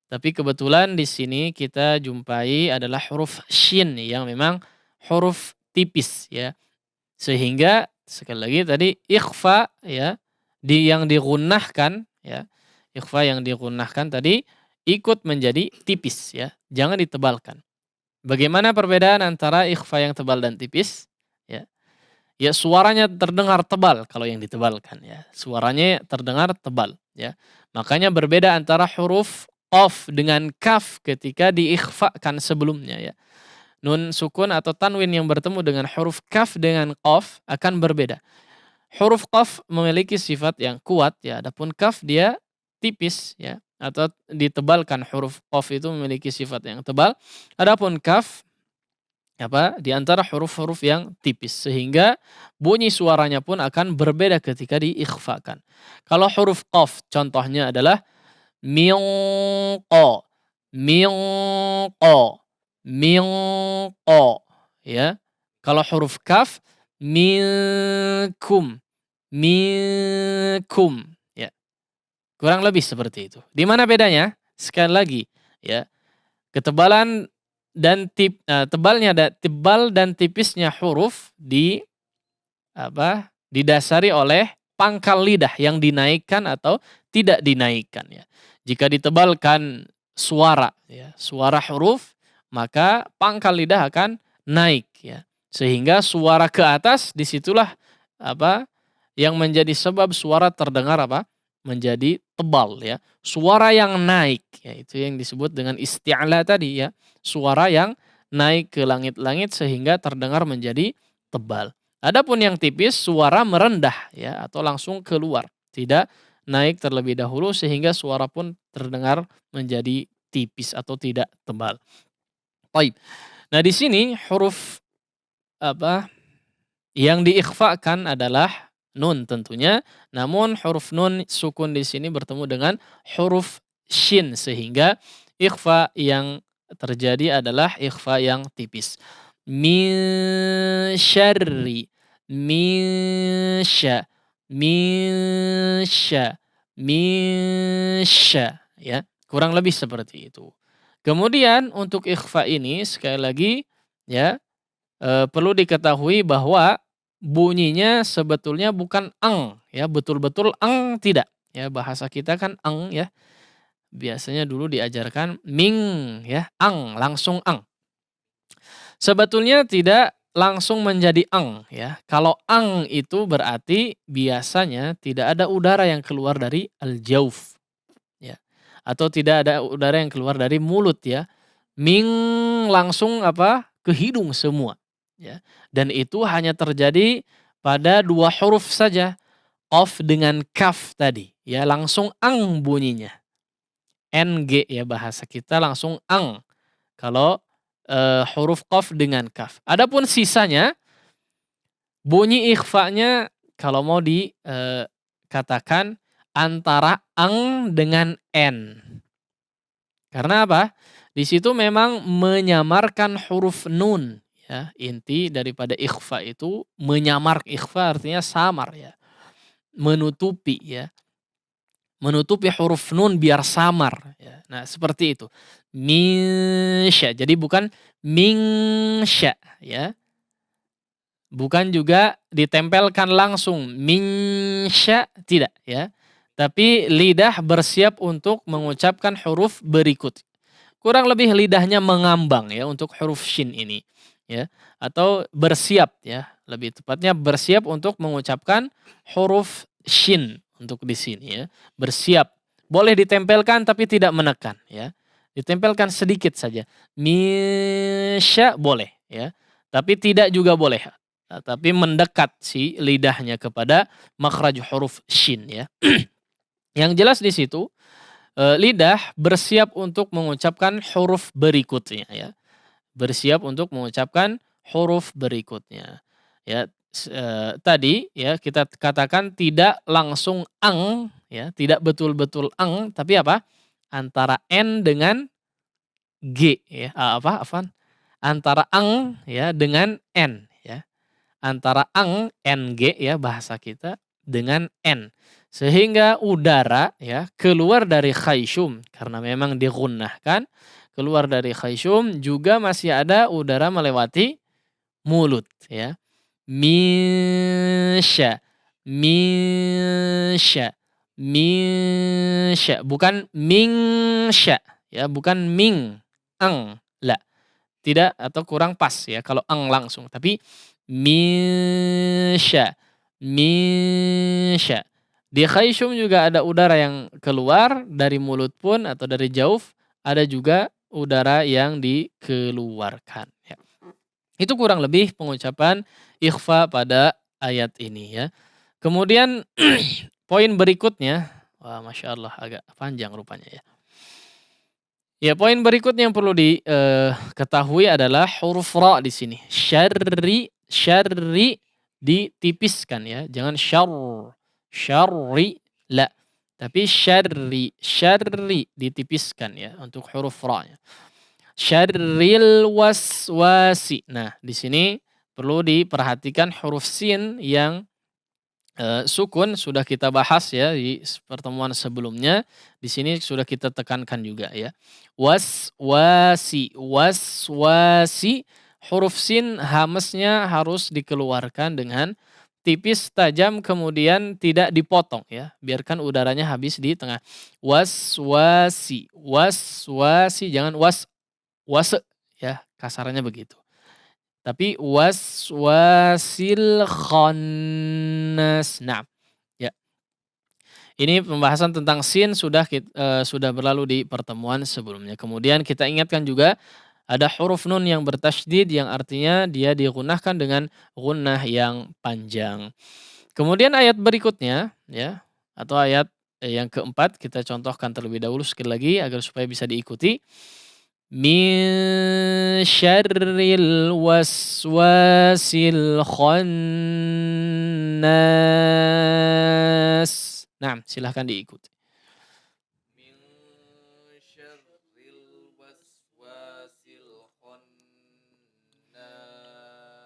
Tapi kebetulan di sini kita jumpai adalah huruf shin yang memang huruf tipis ya. Sehingga sekali lagi tadi ikhfa ya yang digunnahkan ya. Ikhfa yang digunnahkan tadi ikut menjadi tipis ya. Jangan ditebalkan. Bagaimana perbedaan antara ikhfa yang tebal dan tipis? Ya. Ya suaranya terdengar tebal kalau yang ditebalkan ya. Suaranya terdengar tebal ya. Makanya berbeda antara huruf qaf dengan kaf ketika diikhfakan sebelumnya ya. Nun sukun atau tanwin yang bertemu dengan huruf kaf dengan qaf akan berbeda. Huruf qaf memiliki sifat yang kuat ya, adapun kaf dia tipis ya atau ditebalkan. Huruf qaf itu memiliki sifat yang tebal, adapun kaf di antara huruf-huruf yang tipis sehingga bunyi suaranya pun akan berbeda ketika diikhfakan. Kalau huruf qaf contohnya adalah miqo, miqo, miqo ya. Kalau huruf kaf minkum, minkum ya. Kurang lebih seperti itu. Di mana bedanya? Sekali lagi, ya. Ketebalan dan tebal dan tipisnya huruf didasari oleh pangkal lidah yang dinaikkan atau tidak dinaikkan, ya. Jika ditebalkan suara, ya, suara huruf, maka pangkal lidah akan naik, ya. Sehingga suara ke atas disitulah apa yang menjadi sebab suara terdengar menjadi tebal, ya. Suara yang naik, ya, itu yang disebut dengan isti'la tadi, ya. Suara yang naik ke langit-langit sehingga terdengar menjadi tebal. Adapun yang tipis suara merendah, ya, atau langsung keluar, tidak naik terlebih dahulu sehingga suara pun terdengar menjadi tipis atau tidak tebal. Baik. Nah, di sini huruf apa yang diikhfakan adalah nun tentunya, namun huruf nun sukun di sini bertemu dengan huruf shin sehingga ikhfa yang terjadi adalah ikhfa yang tipis. Min syarri, min sya, min sya, min sya, ya. Kurang lebih seperti itu. Kemudian untuk ikhfa ini sekali lagi, ya, perlu diketahui bahwa bunyinya sebetulnya bukan eng, ya, betul-betul eng tidak. Ya, bahasa kita kan eng, ya. Biasanya dulu diajarkan ming, ya, ang, langsung ang. Sebetulnya tidak langsung menjadi eng, ya. Kalau ang itu berarti biasanya tidak ada udara yang keluar dari al-jauf, ya. Atau tidak ada udara yang keluar dari mulut, ya. Ming langsung ke hidung semua, ya. Dan itu hanya terjadi pada 2 huruf saja, qaf dengan kaf tadi, ya, langsung ang bunyinya. Ng, ya, bahasa kita langsung ang. Kalau huruf qaf dengan kaf. Adapun sisanya bunyi ikhfanya kalau mau dikatakan antara ang dengan n. Karena apa? Di situ memang menyamarkan huruf nun, ya. Inti daripada ikhfa itu menyamar, ikhfa artinya samar, ya. Menutupi, ya. Menutupi huruf nun biar samar, ya. Nah, seperti itu. Minsya. Jadi bukan mingsya, ya. Bukan juga ditempelkan langsung minsya, tidak, ya. Tapi lidah bersiap untuk mengucapkan huruf berikut. Kurang lebih lidahnya mengambang, ya, untuk huruf shin ini, ya. Atau bersiap, ya. Lebih tepatnya bersiap untuk mengucapkan huruf shin untuk di sini, ya. Bersiap. Boleh ditempelkan tapi tidak menekan, ya. Ditempelkan sedikit saja. Misya boleh, ya. Tapi tidak juga boleh. Tapi mendekat si lidahnya kepada makhraj huruf shin, ya. Yang jelas di situ lidah bersiap untuk mengucapkan huruf berikutnya, ya. Bersiap untuk mengucapkan huruf berikutnya. Ya, tadi, ya, kita katakan tidak langsung ang, ya, tidak betul-betul ang, tapi antara n dengan g, ya. Antara ang, ya, dengan n, ya. Antara ang, ng, ya, bahasa kita dengan n. Sehingga udara, ya, keluar dari khayshum karena memang digunnahkan, keluar dari khayshum juga masih ada udara melewati mulut, ya. Minsya, minsya, minsya, bukan mingsya, ya, bukan ming, ang, la. Tidak atau kurang pas, ya, kalau ang langsung, tapi minsya, minsya. Di khayshum juga ada udara yang keluar dari mulut pun atau dari jauf, ada juga udara yang dikeluarkan, ya. Itu kurang lebih pengucapan ikhfa pada ayat ini, ya. Kemudian poin berikutnya, wah, Masya Allah agak panjang rupanya, ya. Ya, poin berikutnya yang perlu diketahui adalah huruf ra di sini. Syarri, syarri ditipiskan, ya. Jangan syarri, la. Tapi syarri, syarri ditipiskan, ya, untuk huruf ra-nya. Syarril waswasi. Nah, di sini perlu diperhatikan huruf sin yang Sukun sudah kita bahas ya di pertemuan sebelumnya. Di sini sudah kita tekankan juga ya. Waswasi. Huruf sin hamesnya harus dikeluarkan dengan tipis, tajam, kemudian tidak dipotong ya. Biarkan udaranya habis di tengah. Waswasi, jangan wase ya, kasarannya begitu. Tapi waswasil khannas. Nah, ya. Ini pembahasan tentang sin sudah berlalu di pertemuan sebelumnya. Kemudian kita ingatkan juga ada huruf nun yang bertasydid yang artinya dia digunahkan dengan gunnah yang panjang. Kemudian ayat berikutnya ya atau ayat yang keempat kita contohkan terlebih dahulu sekali lagi agar supaya bisa diikuti. Min syarril waswasil khannas. Nah, silahkan diikuti. Min syarril waswasil khannas.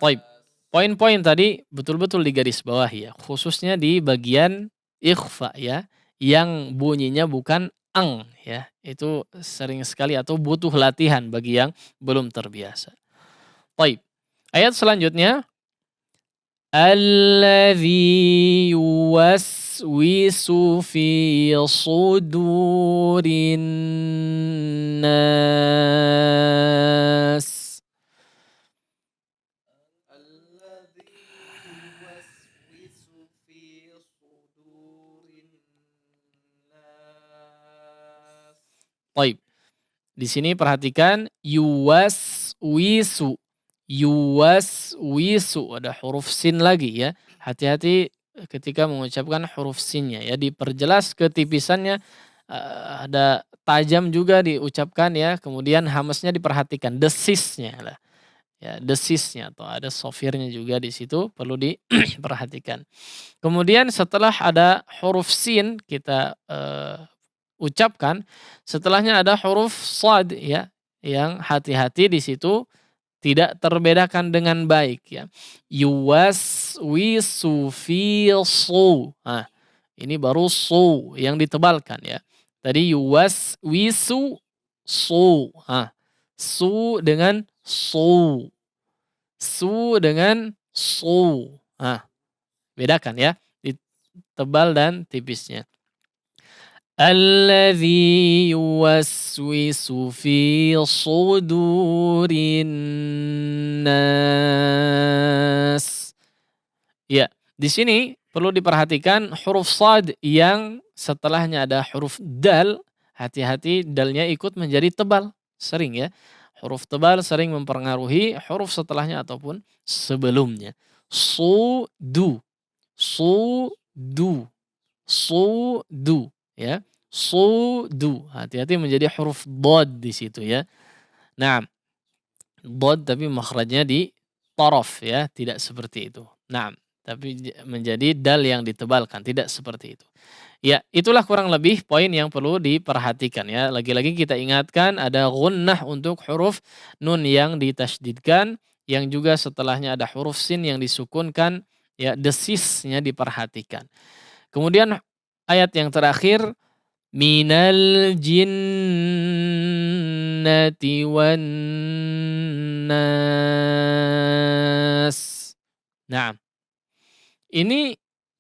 Baik. Poin-poin tadi betul-betul digarisbawahi ya, khususnya di bagian ikhfa ya, yang bunyinya bukan ang ya. Itu sering sekali atau butuh latihan bagi yang belum terbiasa. Baik. Ayat selanjutnya alladzi yuwaswisu fi sudurin nas. Alladzi yuwaswisu fi sudurin nas. Baik. Di sini perhatikan yuwaswisu. Yuwaswisu ada huruf sin lagi ya. Hati-hati ketika mengucapkan huruf sinnya ya, diperjelas ketipisannya, ada tajam juga diucapkan ya, kemudian hamesnya diperhatikan, desisnya lah. Ya, desisnya atau ada sofirnya juga di situ perlu diperhatikan. Kemudian setelah ada huruf sin kita ucapkan, setelahnya ada huruf shad ya, yang hati-hati di situ tidak terbedakan dengan baik ya. Yuwaswisu fi su. Nah, ini baru su yang ditebalkan ya. Tadi yuwaswisu su. Nah, su dengan su. Su dengan su. Nah, bedakan ya. Tebal dan tipisnya. Alladzi yuwaswisu fi sudurin nas. Ya, di sini perlu diperhatikan huruf shad yang setelahnya ada huruf dal, hati-hati dalnya ikut menjadi tebal. Sering ya. Huruf tebal sering mempengaruhi huruf setelahnya ataupun sebelumnya. Sudu, sudu, sudu. Ya, sudu. Hati-hati menjadi huruf dod di situ ya. Nah, dod tapi makhrajnya di torof ya, tidak seperti itu. Nah, tapi menjadi dal yang ditebalkan, tidak seperti itu. Ya, itulah kurang lebih poin yang perlu diperhatikan ya. Lagi-lagi kita ingatkan ada gunnah untuk huruf nun yang ditasydidkan, yang juga setelahnya ada huruf sin yang disukunkan, ya desisnya diperhatikan. Kemudian ayat yang terakhir minal jinnati wan nas. Nah, ini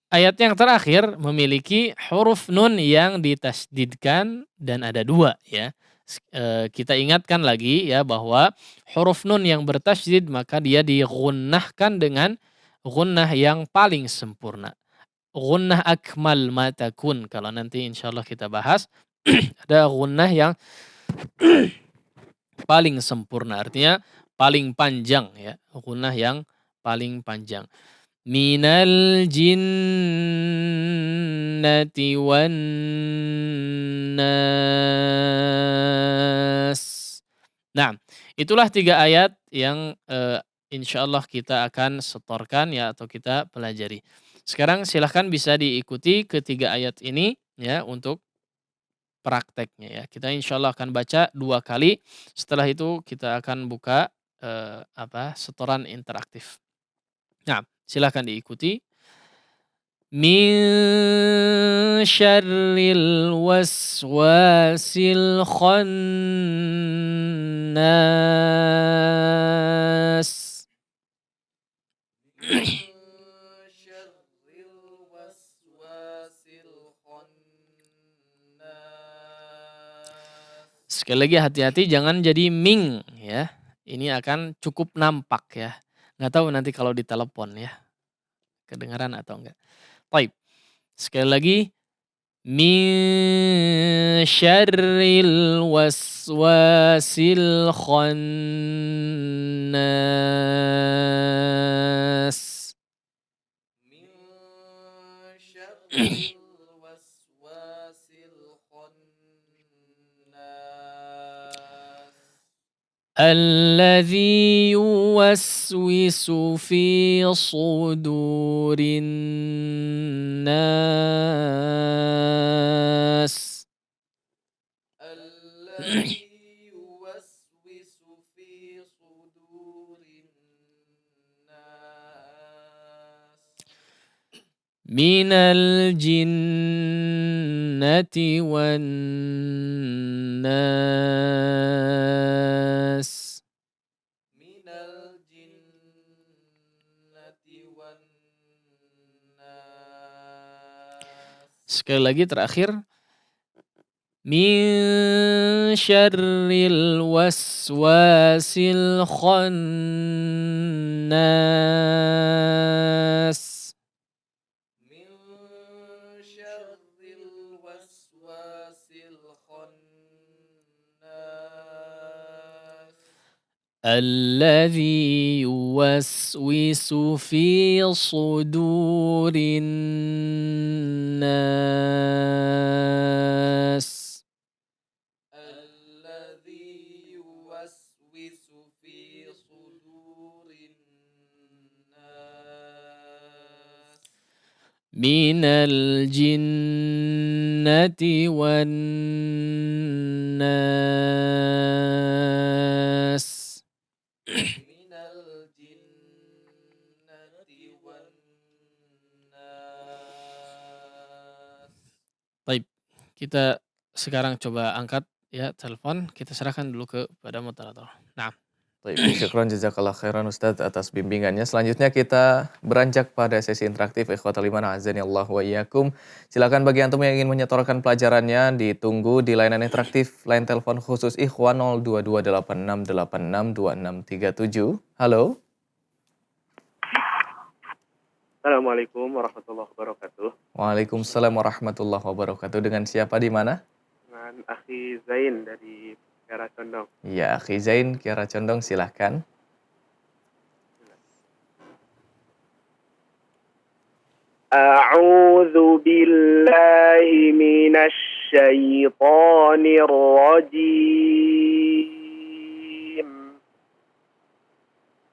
ayat yang terakhir memiliki huruf nun yang ditasydidkan dan ada dua ya. Kita ingatkan lagi ya bahwa huruf nun yang bertasydid maka dia digunnahkan dengan gunnah yang paling sempurna. Gunnah akmal ma takun, kalau nanti insyaallah kita bahas ada gunnah yang paling sempurna artinya paling panjang ya, gunnah yang paling panjang. Minal jinnati wan nas. Nah, itulah 3 ayat yang insyaallah kita akan setorkan ya atau kita pelajari. Sekarang silahkan bisa diikuti ketiga ayat ini ya untuk prakteknya ya. Kita insyaallah akan baca 2 kali. Setelah itu kita akan buka setoran interaktif. Nah, silahkan diikuti. min syarril waswasil khannas. Sekali lagi hati-hati jangan jadi ming ya. Ini akan cukup nampak ya. Nggak tahu nanti kalau ditelepon ya. Kedengaran atau enggak. Baik. Sekali lagi. Min syarril waswasil khannas. Alladzi yuwaswisu fi sudurin nas. Minal jinnati wan nas. Sekali lagi terakhir. Min syarril waswasil khannas. Alladzi yuwaswisu fi sudurin nas. Minal jinnati wan nas. Baik, kita sekarang coba angkat ya telepon, kita serahkan dulu kepada moderator. Nah, Baik, syukron jazakallah khairan Ustadz atas bimbingannya. Selanjutnya kita beranjak pada sesi interaktif ikhwatal iman azanillahu wa iyyakum. Silakan bagi antum yang ingin menyetorkan pelajarannya ditunggu di layanan interaktif line telepon khusus ikhwan 0228686267. Halo. Assalamualaikum warahmatullahi wabarakatuh. Waalaikumsalam warahmatullahi wabarakatuh. Dengan siapa di mana? Dengan Akhi Zain dari Kiara Condong. Ya, Akhi Zain, Kiara Condong, silahkan. A'udzu billahi minasy syaithanir rajim.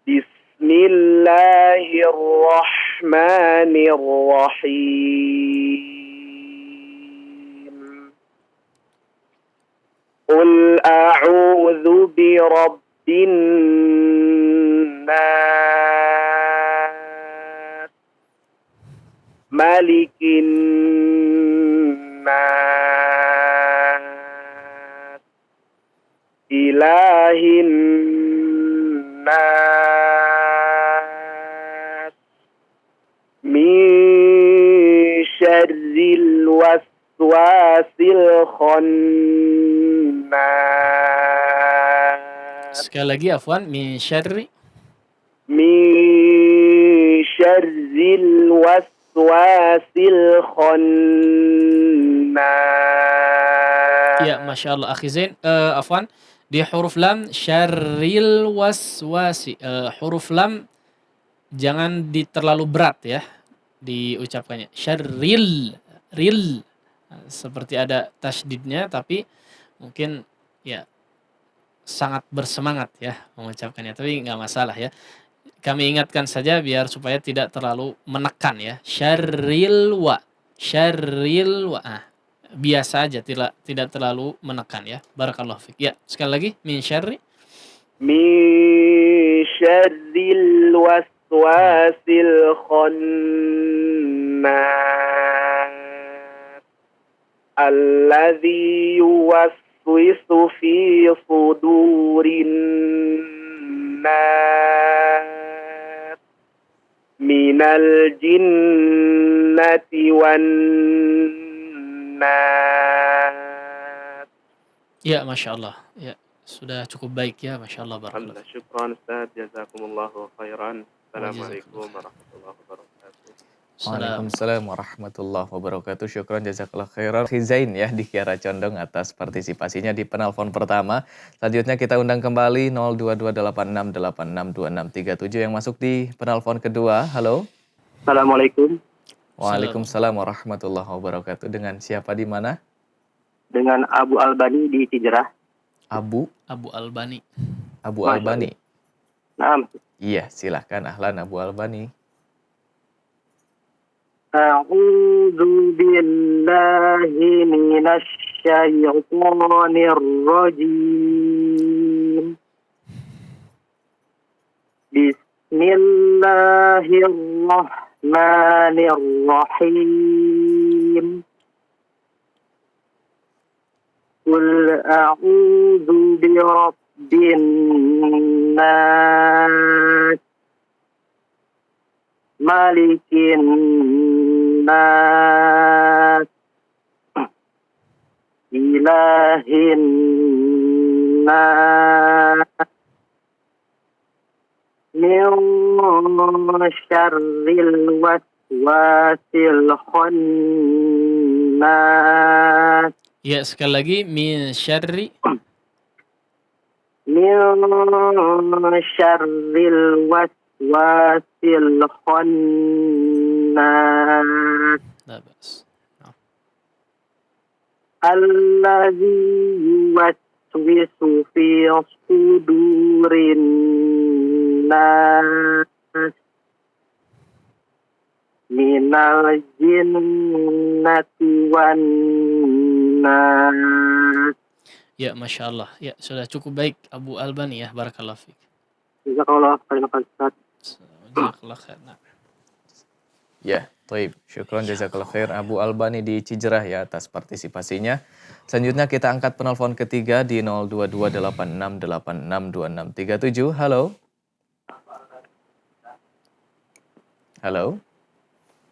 Bismillahirrahmanirrahim. Qul a'udzu birabbin nas, malikin nas, ilahin nas, min syarril waswasil khannas. sekali lagi afwan, min syarri Min syarril waswasil khannas. ya Masya Allah Akhi Zain, afwan di huruf lam syarril waswasi, huruf lam jangan terlalu berat ya diucapkannya. Syarril, ril, seperti ada tasdidnya tapi mungkin ya sangat bersemangat ya mengucapkannya, tapi nggak masalah ya. Kami ingatkan saja biar supaya tidak terlalu menekan ya. Syarril wa, biasa aja, tidak terlalu menekan ya. Barakallahu fiik. Ya, sekali lagi min syarri Min syarril waswasil الخناس الذي يوسوس في صدور الناس من الجنة والناس. Ya, Masya Allah. Ya, sudah cukup baik ya, Masya Allah. Barakallah. Alhamdulillah, syukran Ustaz, jazakumullahu khairan. Wa Assalamualaikum jazakallah. warahmatullahi wabarakatuh. Salam. Waalaikumsalam warahmatullahi wabarakatuh. Syukran jazakallah khairan. Zain ya di Kiara Condong atas partisipasinya di penelpon pertama. Selanjutnya kita undang kembali 02286862637 yang masuk di penelpon kedua. Halo. Assalamualaikum, Waalaikumsalam warahmatullahi wabarakatuh. Dengan siapa di mana? dengan Abu Albani di Cijerah. Abu Abu Albani. Masya Albani. Naam. Iya, silahkan ahlan Abu Albani. A'udzu billahi minasy syaithanir rajim. Bismillahirrahmanirrahim. Qul a'udzu birabbin nas, malikin nas, ilahin nas, min syarril waswasil khannas. Ya, sekali lagi min syarri Min syarril waswasil khannas. la bas. Alladzi yuwaswisu fi sudurin nas minal jinnati wan nas. Ya, Masya Allah. Ya, sudah cukup baik Abu Albani ya. Barakallah fiik. Jazakallah khairan Ustaz. Jazakallah khair. Nah. Ya, Taib. Syukron jazakallah khair Abu Albani di Cijerah ya atas partisipasinya. Selanjutnya kita angkat penelpon ketiga di 02286862637. Halo. Halo.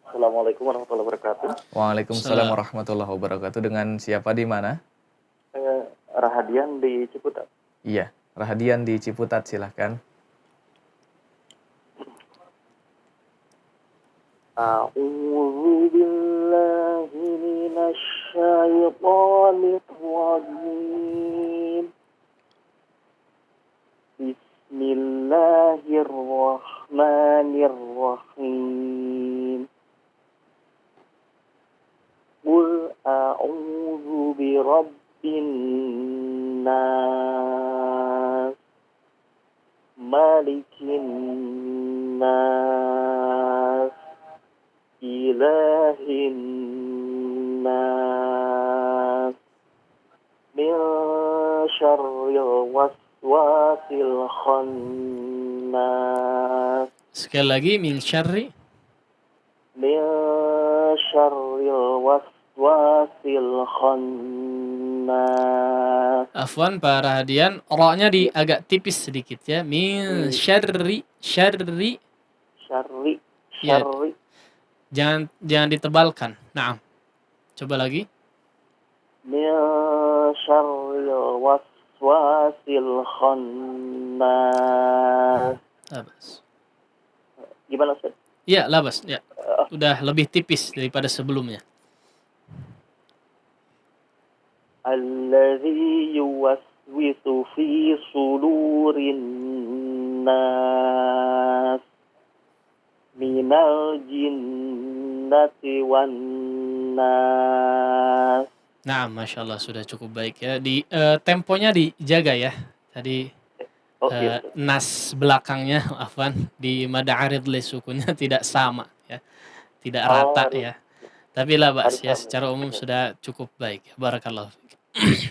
Assalamualaikum warahmatullahi wabarakatuh. Waalaikumsalam warahmatullahi wabarakatuh. Dengan siapa di mana? Rahadian di Ciputat. Iya, Rahadian di Ciputat, silahkan. A'udzu billahi minasy syaithanir rajim. Bismillahirrahmanirrahim. Qul a'udzu birabbin nas, malikin nas, ilahin nas, min syarril waswasil khannas. Sekali lagi min syarri Min syarril waswasil khannas. afwan Pak Rahadian, ra-nya agak tipis sedikit ya. Min syarri Syarri. Ya. Jangan ditebalkan. Naam. Coba lagi. Min syarril waswasil khannas. Labas. Gimana Ustaz? Ya, labas. Ya. Udah lebih tipis daripada sebelumnya. Alladzi yuwaswisu fi sudurin nas minal jinnati wan nas. Nah, Masya Allah sudah cukup baik ya. Di temponya dijaga ya. Tadi nas belakangnya, afwan, di mada arid li sukunnya tidak sama ya. Tidak rata ya. Tapi lah Bas ya, secara umum sudah cukup baik. Barakallahu fiik.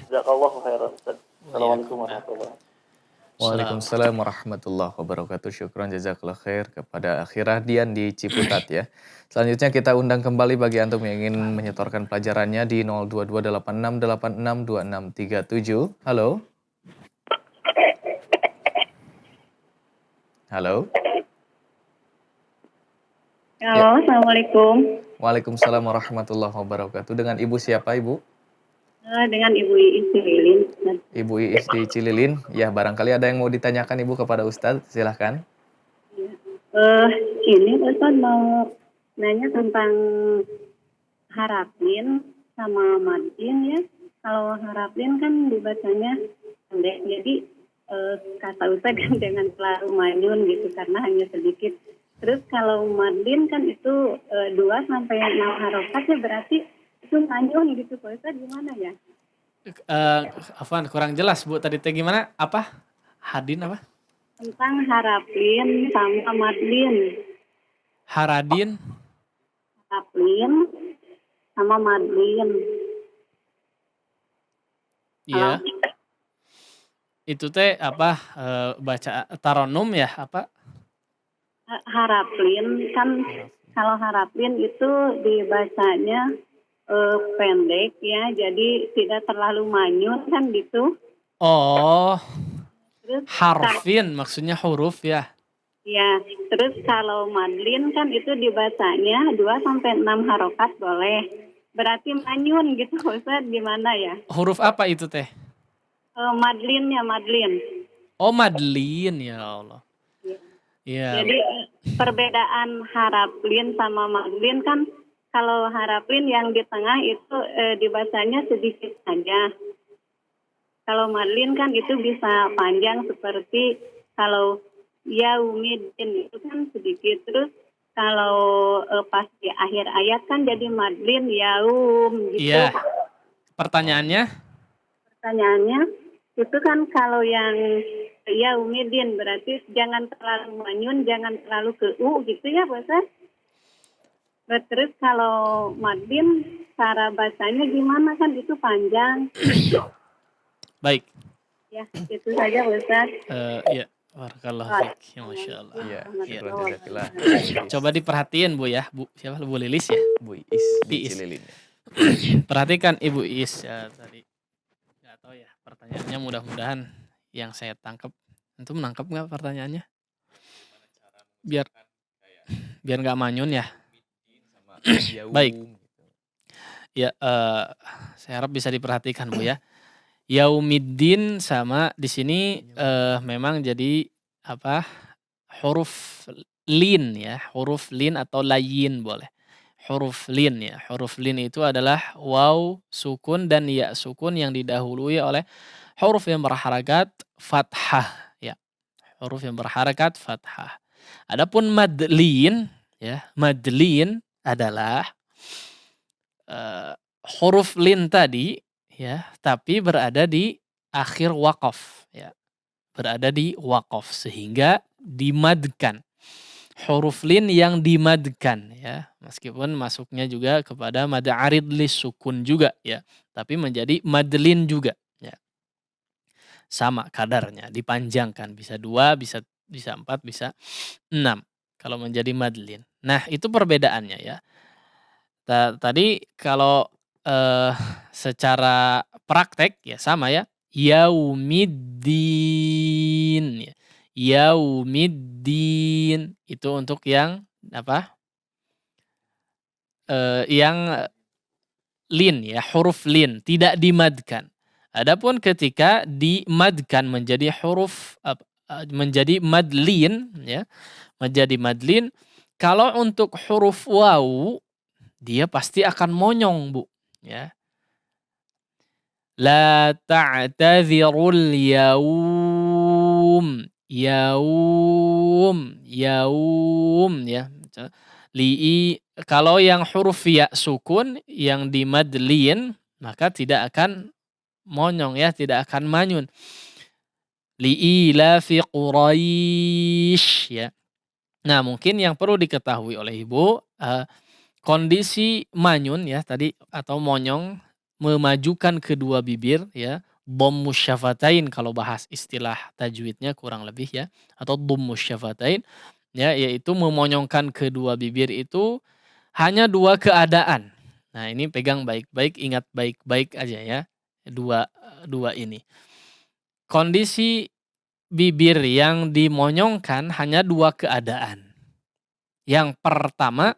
Jazakallahu khairan Ustaz. Assalamualaikum warahmatullahi wabarakatuh. Waalaikumsalam warahmatullahi wabarakatuh. Syukran jazakallah khair kepada Akhirah Dian di Ciputat ya. Selanjutnya kita undang kembali bagi antum yang ingin menyetorkan pelajarannya di 02286862637. Halo. Halo. Halo, Assalamualaikum. Waalaikumsalam warahmatullahi wabarakatuh. Dengan Ibu siapa Ibu? Dengan Ibu Iis Lilin. Ibu Iis di Cililin. Ya, barangkali ada yang mau ditanyakan Ibu kepada Ustadz. Silahkan. Ini Ustaz mau nanya tentang harapin sama madin ya. Kalau harapin kan dibacanya pendek, jadi kata Ustaz kan jangan terlalu manyun gitu karena hanya sedikit. Terus kalau madin kan itu 2 sampai 6 harokat ya, berarti itu manyun gitu. Pak Ustaz gimana ya? Afwan, kurang jelas Bu tadi teh gimana? Apa? Hadin apa? Tentang harapin sama madin. Haradin. Harapin sama madin. Iya. Itu teh apa? Baca taronum ya apa? Harapin kan, kalau harapin itu dibacanya pendek ya, jadi tidak terlalu manyun kan gitu. Oh, Terus harfin maksudnya huruf ya. ya, terus kalau madlin kan itu dibacanya 2 sampai 6 harokat boleh. Berarti manyun gitu Ustaz, gimana ya? Huruf apa itu teh? Madlin ya, madlin. Oh, madlin ya Allah. Iya. Jadi perbedaan harapin sama madlin kan, kalau harapin yang di tengah itu dibacanya sedikit saja. Kalau madlin kan itu bisa panjang, seperti kalau yaumidin itu kan sedikit. Terus kalau pas di akhir ayat kan jadi madlin yaum gitu. Iya. Pertanyaannya? Pertanyaannya itu kan kalau yang yaumidin berarti jangan terlalu manyun, jangan terlalu ke u gitu ya Pak Ustaz. Terus kalau madin cara bacanya gimana, kan itu panjang. Baik. Ya, itu saja Pak Ustaz. Iya. Barakallahu fiik. Ya, Masya Allah. Iya, Iya. syukran jazakallah. Coba diperhatiin Bu ya. Bu siapa? Bu Lilis ya? Bu Iis di Iis. Cililin. Perhatikan Ibu Is ya, tadi. Nggak tahu ya pertanyaannya, mudah-mudahan yang saya tangkap. Antum menangkap nggak pertanyaannya? Biar nggak manyun ya. Baik. Ya, saya harap bisa diperhatikan Bu ya. Yaumiddin sama di sini memang jadi apa? Huruf lin ya, huruf lin atau layin boleh. Huruf lin ya. Huruf lin itu adalah waw sukun dan ya sukun yang didahului oleh huruf yang berharakat fathah ya. Huruf yang berharakat fathah. Adapun madlin ya, madlin adalah huruf lin tadi ya, tapi berada di akhir waqaf ya. Berada di waqaf sehingga dimadkan. Huruf lin yang dimadkan ya, meskipun masuknya juga kepada mad arid lis sukun juga ya, tapi menjadi madlin juga ya. Sama kadarnya, dipanjangkan, bisa 2, bisa 4, bisa 6 kalau menjadi madlin. Nah, itu perbedaannya ya. Tadi kalau secara praktek ya sama ya, yaumiddin ya. Yaumiddin itu untuk yang apa? Yang lin ya, huruf lin tidak dimadkan. Adapun ketika dimadkan menjadi huruf menjadi madlin ya, menjadi madlin, kalau untuk huruf waw dia pasti akan monyong Bu ya. La ta'tadzirul yaum. Yaum ya. Kalau yang huruf ya sukun yang di madlin maka tidak akan monyong ya, tidak akan manyun. Li'ilafi Quraisy ya. Nah, mungkin yang perlu diketahui oleh Ibu, kondisi manyun ya tadi atau monyong, memajukan kedua bibir ya, dhammus syafatain kalau bahas istilah tajwidnya kurang lebih ya, atau dhammus syafatain ya, yaitu memonyongkan kedua bibir itu hanya dua keadaan. Nah, ini pegang baik-baik, ingat baik-baik aja ya. Dua dua ini. Kondisi bibir yang dimonyongkan hanya dua keadaan. Yang pertama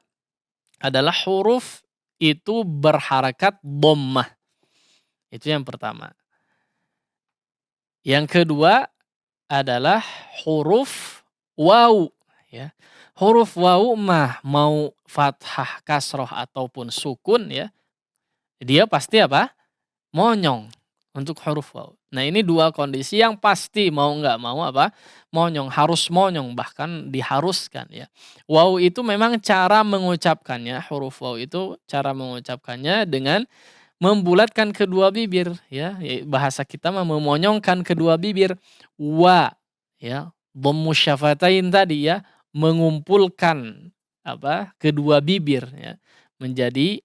adalah huruf itu berharakat dhammah. Itu yang pertama. Yang kedua adalah huruf waw ya. Huruf waw mah mau fathah, kasroh ataupun sukun ya, dia pasti apa? Monyong untuk huruf waw. Nah, ini dua kondisi yang pasti mau nggak mau apa? Monyong, harus monyong, bahkan diharuskan ya. Waw itu memang cara mengucapkannya, huruf waw itu cara mengucapkannya dengan membulatkan kedua bibir ya. Bahasa kita mah memonyongkan kedua bibir. Wa ya, dhammus syafatain tadi ya, mengumpulkan apa? Kedua bibir ya menjadi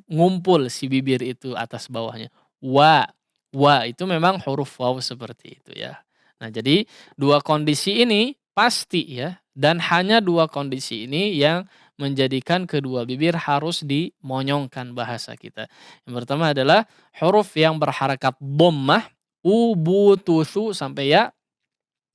ngumpul si bibir itu atas bawahnya. Wa itu memang huruf waw seperti itu ya. Nah, jadi dua kondisi ini pasti ya, dan hanya dua kondisi ini yang menjadikan kedua bibir harus dimonyongkan bahasa kita. Yang pertama adalah huruf yang berharakat dhammah, ubutusu sampai ya.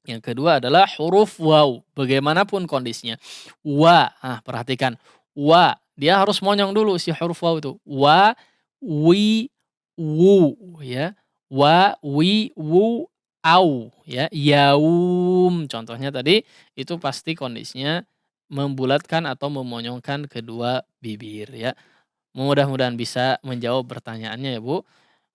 Yang kedua adalah huruf waw, bagaimanapun kondisinya. Wa, perhatikan. Wa, dia harus monyong dulu si huruf waw itu. Wa, wi, wu, ya. Wa, wi, wu, au, ya. Yaum, contohnya tadi, itu pasti kondisinya membulatkan atau memonyongkan kedua bibir, ya. Mudah-mudahan bisa menjawab pertanyaannya ya Bu.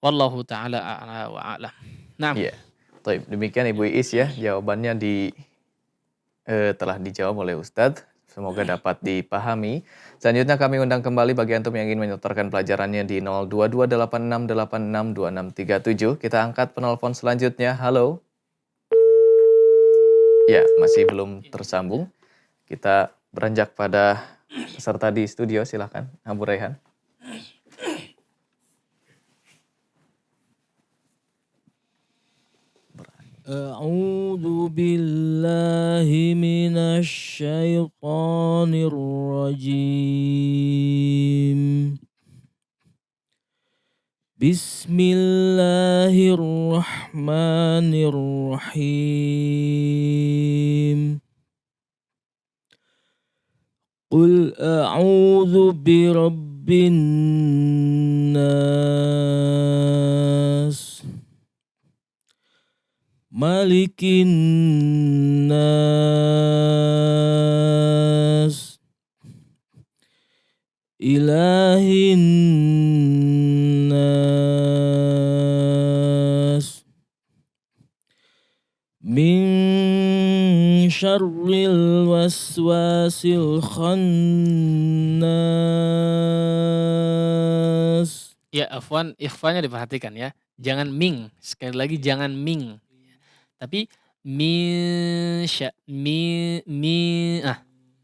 Wallahu ta'ala a'la wa a'lam. Nah, Iya. Baik, demikian Ibu Iis ya, jawabannya telah dijawab oleh Ustadz. Semoga dapat dipahami. Selanjutnya kami undang kembali bagi antum yang ingin menyetorkan pelajarannya di 02286862637. Kita angkat penelpon selanjutnya. Halo. Ya, masih belum tersambung. Kita beranjak pada peserta di studio, silakan Abu Raihan. أعوذ بالله من الشيطان الرجيم بسم الله الرحمن الرحيم قل أعوذ برب الناس ملك الناس إله الناس من شر الوسواس الخناس. Ya, afwan, ikhfanya diperhatikan ya. Jangan ming, sekali lagi jangan ming. Tapi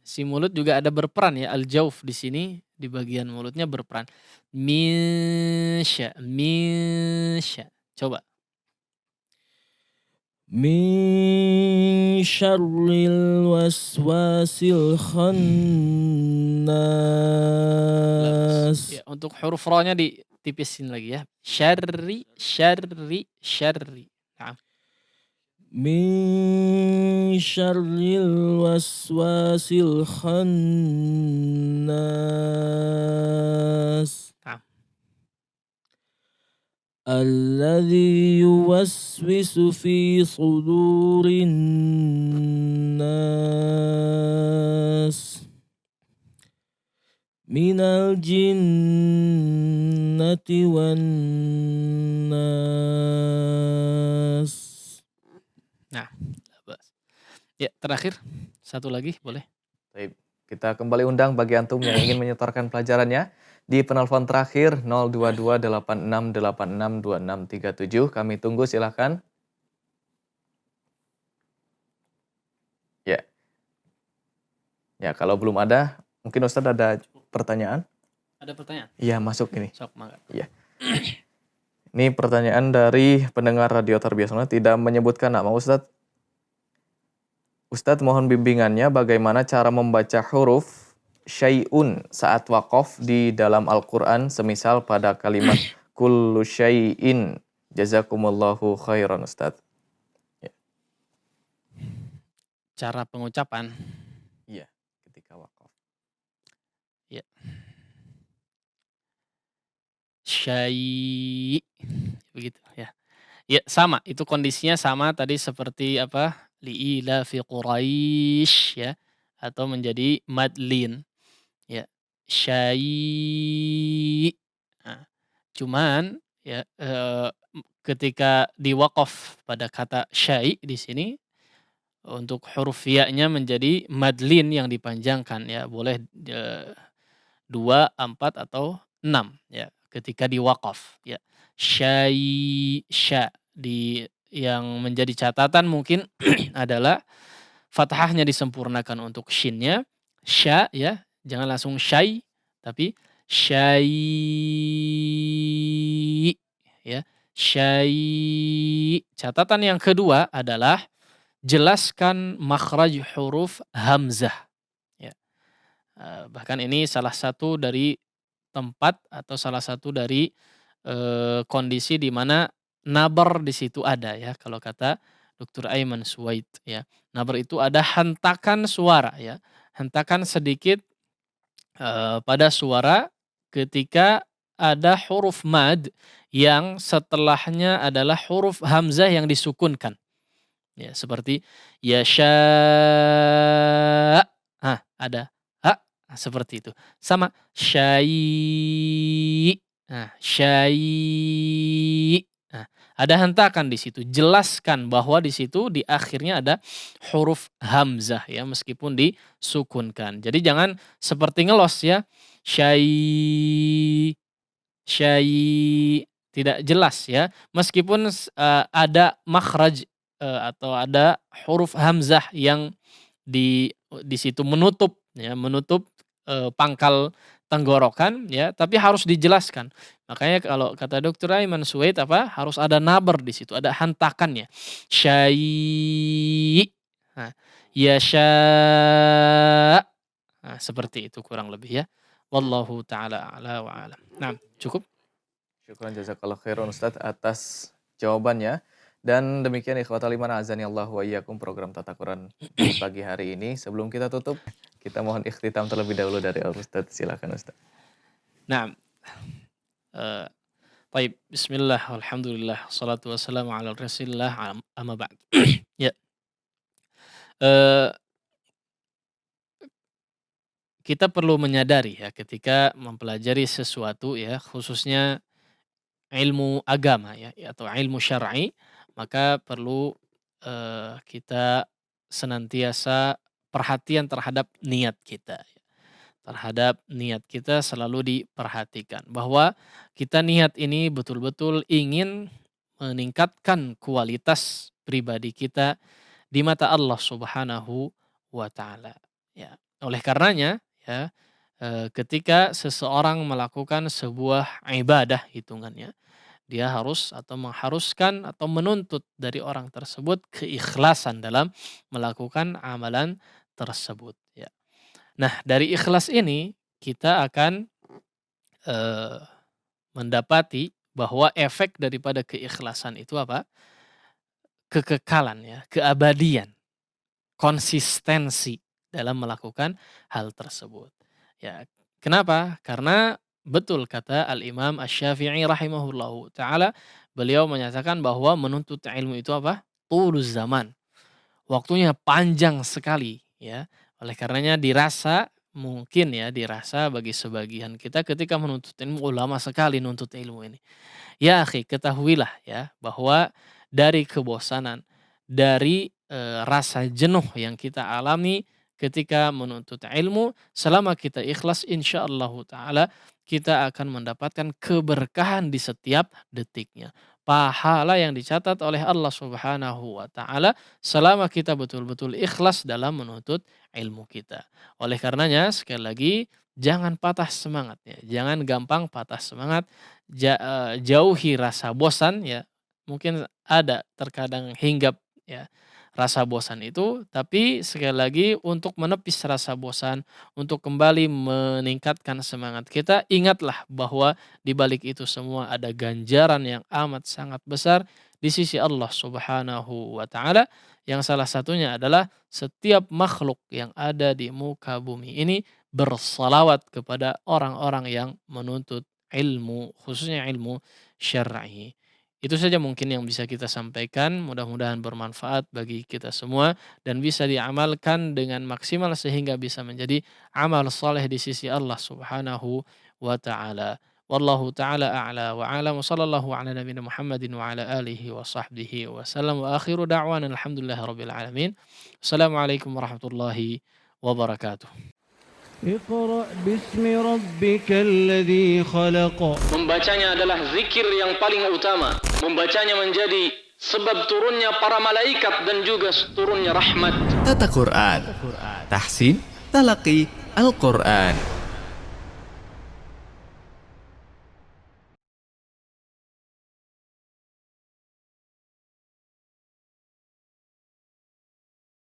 si mulut juga ada berperan ya, al-jauf di sini di bagian mulutnya berperan. Misya. Coba. Min syarril waswasil khannas. Ya, untuk huruf ra-nya ditipisin lagi ya. Syarri. Nah. Min syarril waswasil khannas. Alladzi yuwaswisu fi sudurin nas minal jinnati wan nas. Nah, ya terakhir satu lagi boleh. Baik, kita kembali undang bagi antum yang ingin menyetorkan pelajarannya di penelpon terakhir 02286862637. Kami tunggu, silakan. Ya. Ya, kalau belum ada, mungkin Ustadz ada pertanyaan? Ada pertanyaan? Iya, masuk ini. Sok, mangga. Iya. Ini pertanyaan dari pendengar radio Tarbiyah Sunnah, tidak menyebutkan nama Ustadz. Ustadz mohon bimbingannya bagaimana cara membaca huruf syai'un saat waqaf di dalam Al-Quran, semisal pada kalimat kullu syai'in. Jazakumullahu khairan Ustadz. Ya, Cara pengucapan. iya, ketika waqaf. Ya. Syai' begitu ya. Ya sama, itu kondisinya sama tadi seperti apa? Li'ila fi Quraisy ya atau menjadi madlin ya. Syai'. Nah, cuman ya ketika diwaqaf pada kata syai' di sini untuk huruf ya-nya menjadi madlin yang dipanjangkan ya, boleh 2, 4 atau 6 ya ketika diwaqaf ya. Sya di yang menjadi catatan mungkin adalah fathahnya disempurnakan untuk shinnya, sya ya, jangan langsung syai tapi syai ya, syai. Catatan yang kedua adalah jelaskan makhraj huruf hamzah ya. Bahkan ini salah satu dari tempat atau salah satu dari kondisi di mana nabar di situ ada ya kalau kata Dr. Aiman Suwaid ya. Nabar itu ada hentakan suara ya, hentakan sedikit pada suara ketika ada huruf mad yang setelahnya adalah huruf hamzah yang disukunkan. Ya, seperti yasha. Ada ha, seperti itu. Sama syai. Nah, syai. Nah, ada hentakan di situ. Jelaskan bahwa di situ di akhirnya ada huruf hamzah ya meskipun disukunkan. Jadi jangan seperti ngelos ya. Syai, syai, tidak jelas ya. Meskipun ada makhraj atau ada huruf hamzah yang di situ menutup ya, menutup pangkal tenggorokan ya, tapi harus dijelaskan. Makanya kalau kata Dr. Aiman Suwaid apa? Harus ada nabar di situ, ada hentakannya. Syai. Nah, yasha. Nah, seperti itu kurang lebih ya. Wallahu taala a'la wa a'lam. Nah, cukup? Syukran jazakallah khairan Ustadz atas jawabannya. Dan demikian ikhwatal iman azani Allah wa iyyakum program Tata Quran di pagi hari ini. Sebelum kita tutup, kita mohon ikhtitam terlebih dahulu dari Ustadz. Silakan Ustadz. Nah, baik, bismillah, alhamdulillah, salatu wassalamu ala rasulillah, amma ba'd. Ya, kita perlu menyadari ya ketika mempelajari sesuatu ya, khususnya ilmu agama ya atau ilmu syar'i, maka perlu kita senantiasa perhatian terhadap niat kita. Terhadap niat kita selalu diperhatikan bahwa kita niat ini betul-betul ingin meningkatkan kualitas pribadi kita di mata Allah Subhanahu wa taala ya. Oleh karenanya ya ketika seseorang melakukan sebuah ibadah hitungannya, dia harus atau mengharuskan atau menuntut dari orang tersebut keikhlasan dalam melakukan amalan tersebut ya. Nah, dari ikhlas ini kita akan mendapati bahwa efek daripada keikhlasan itu apa? Kekekalan ya, keabadian, konsistensi dalam melakukan hal tersebut. Ya, kenapa? Karena betul kata Al-Imam Asy-Syafi'i rahimahullahu taala, beliau menyatakan bahwa menuntut ilmu itu apa? Tuluz zaman. Waktunya panjang sekali ya. Oleh karenanya mungkin ya dirasa bagi sebagian kita ketika menuntut ilmu, lama sekali nuntut ilmu ini. Ya akhi, ketahuilah ya bahwa dari kebosanan, dari rasa jenuh yang kita alami ketika menuntut ilmu, selama kita ikhlas insyaallah taala kita akan mendapatkan keberkahan di setiap detiknya. Pahala yang dicatat oleh Allah Subhanahu wa taala selama kita betul-betul ikhlas dalam menuntut ilmu kita. Oleh karenanya sekali lagi jangan patah semangat ya, jangan gampang patah semangat, jauhi rasa bosan ya. Mungkin ada terkadang hinggap ya rasa bosan itu, tapi sekali lagi untuk menepis rasa bosan, untuk kembali meningkatkan semangat kita, ingatlah bahwa di balik itu semua ada ganjaran yang amat sangat besar di sisi Allah Subhanahu wa taala, yang salah satunya adalah setiap makhluk yang ada di muka bumi ini bersalawat kepada orang-orang yang menuntut ilmu, khususnya ilmu syar'i. Itu saja mungkin yang bisa kita sampaikan, mudah-mudahan bermanfaat bagi kita semua dan bisa diamalkan dengan maksimal sehingga bisa menjadi amal saleh di sisi Allah Subhanahu wa taala. Wallahu taala a'la wa a'lam. Sallallahu ala nabiyina Muhammadin wa ala alihi wa sahbihi wasallam. Wa akhiru da'wana alhamdulillahirabbil alamin. Assalamualaikum warahmatullahi wabarakatuh. اقرأ باسم ربك الذي خلق. Membacanya adalah zikir yang paling utama. Membacanya menjadi sebab turunnya para malaikat dan juga turunnya rahmat. Tata Quran, tahsin, talaqi, Al-Quran.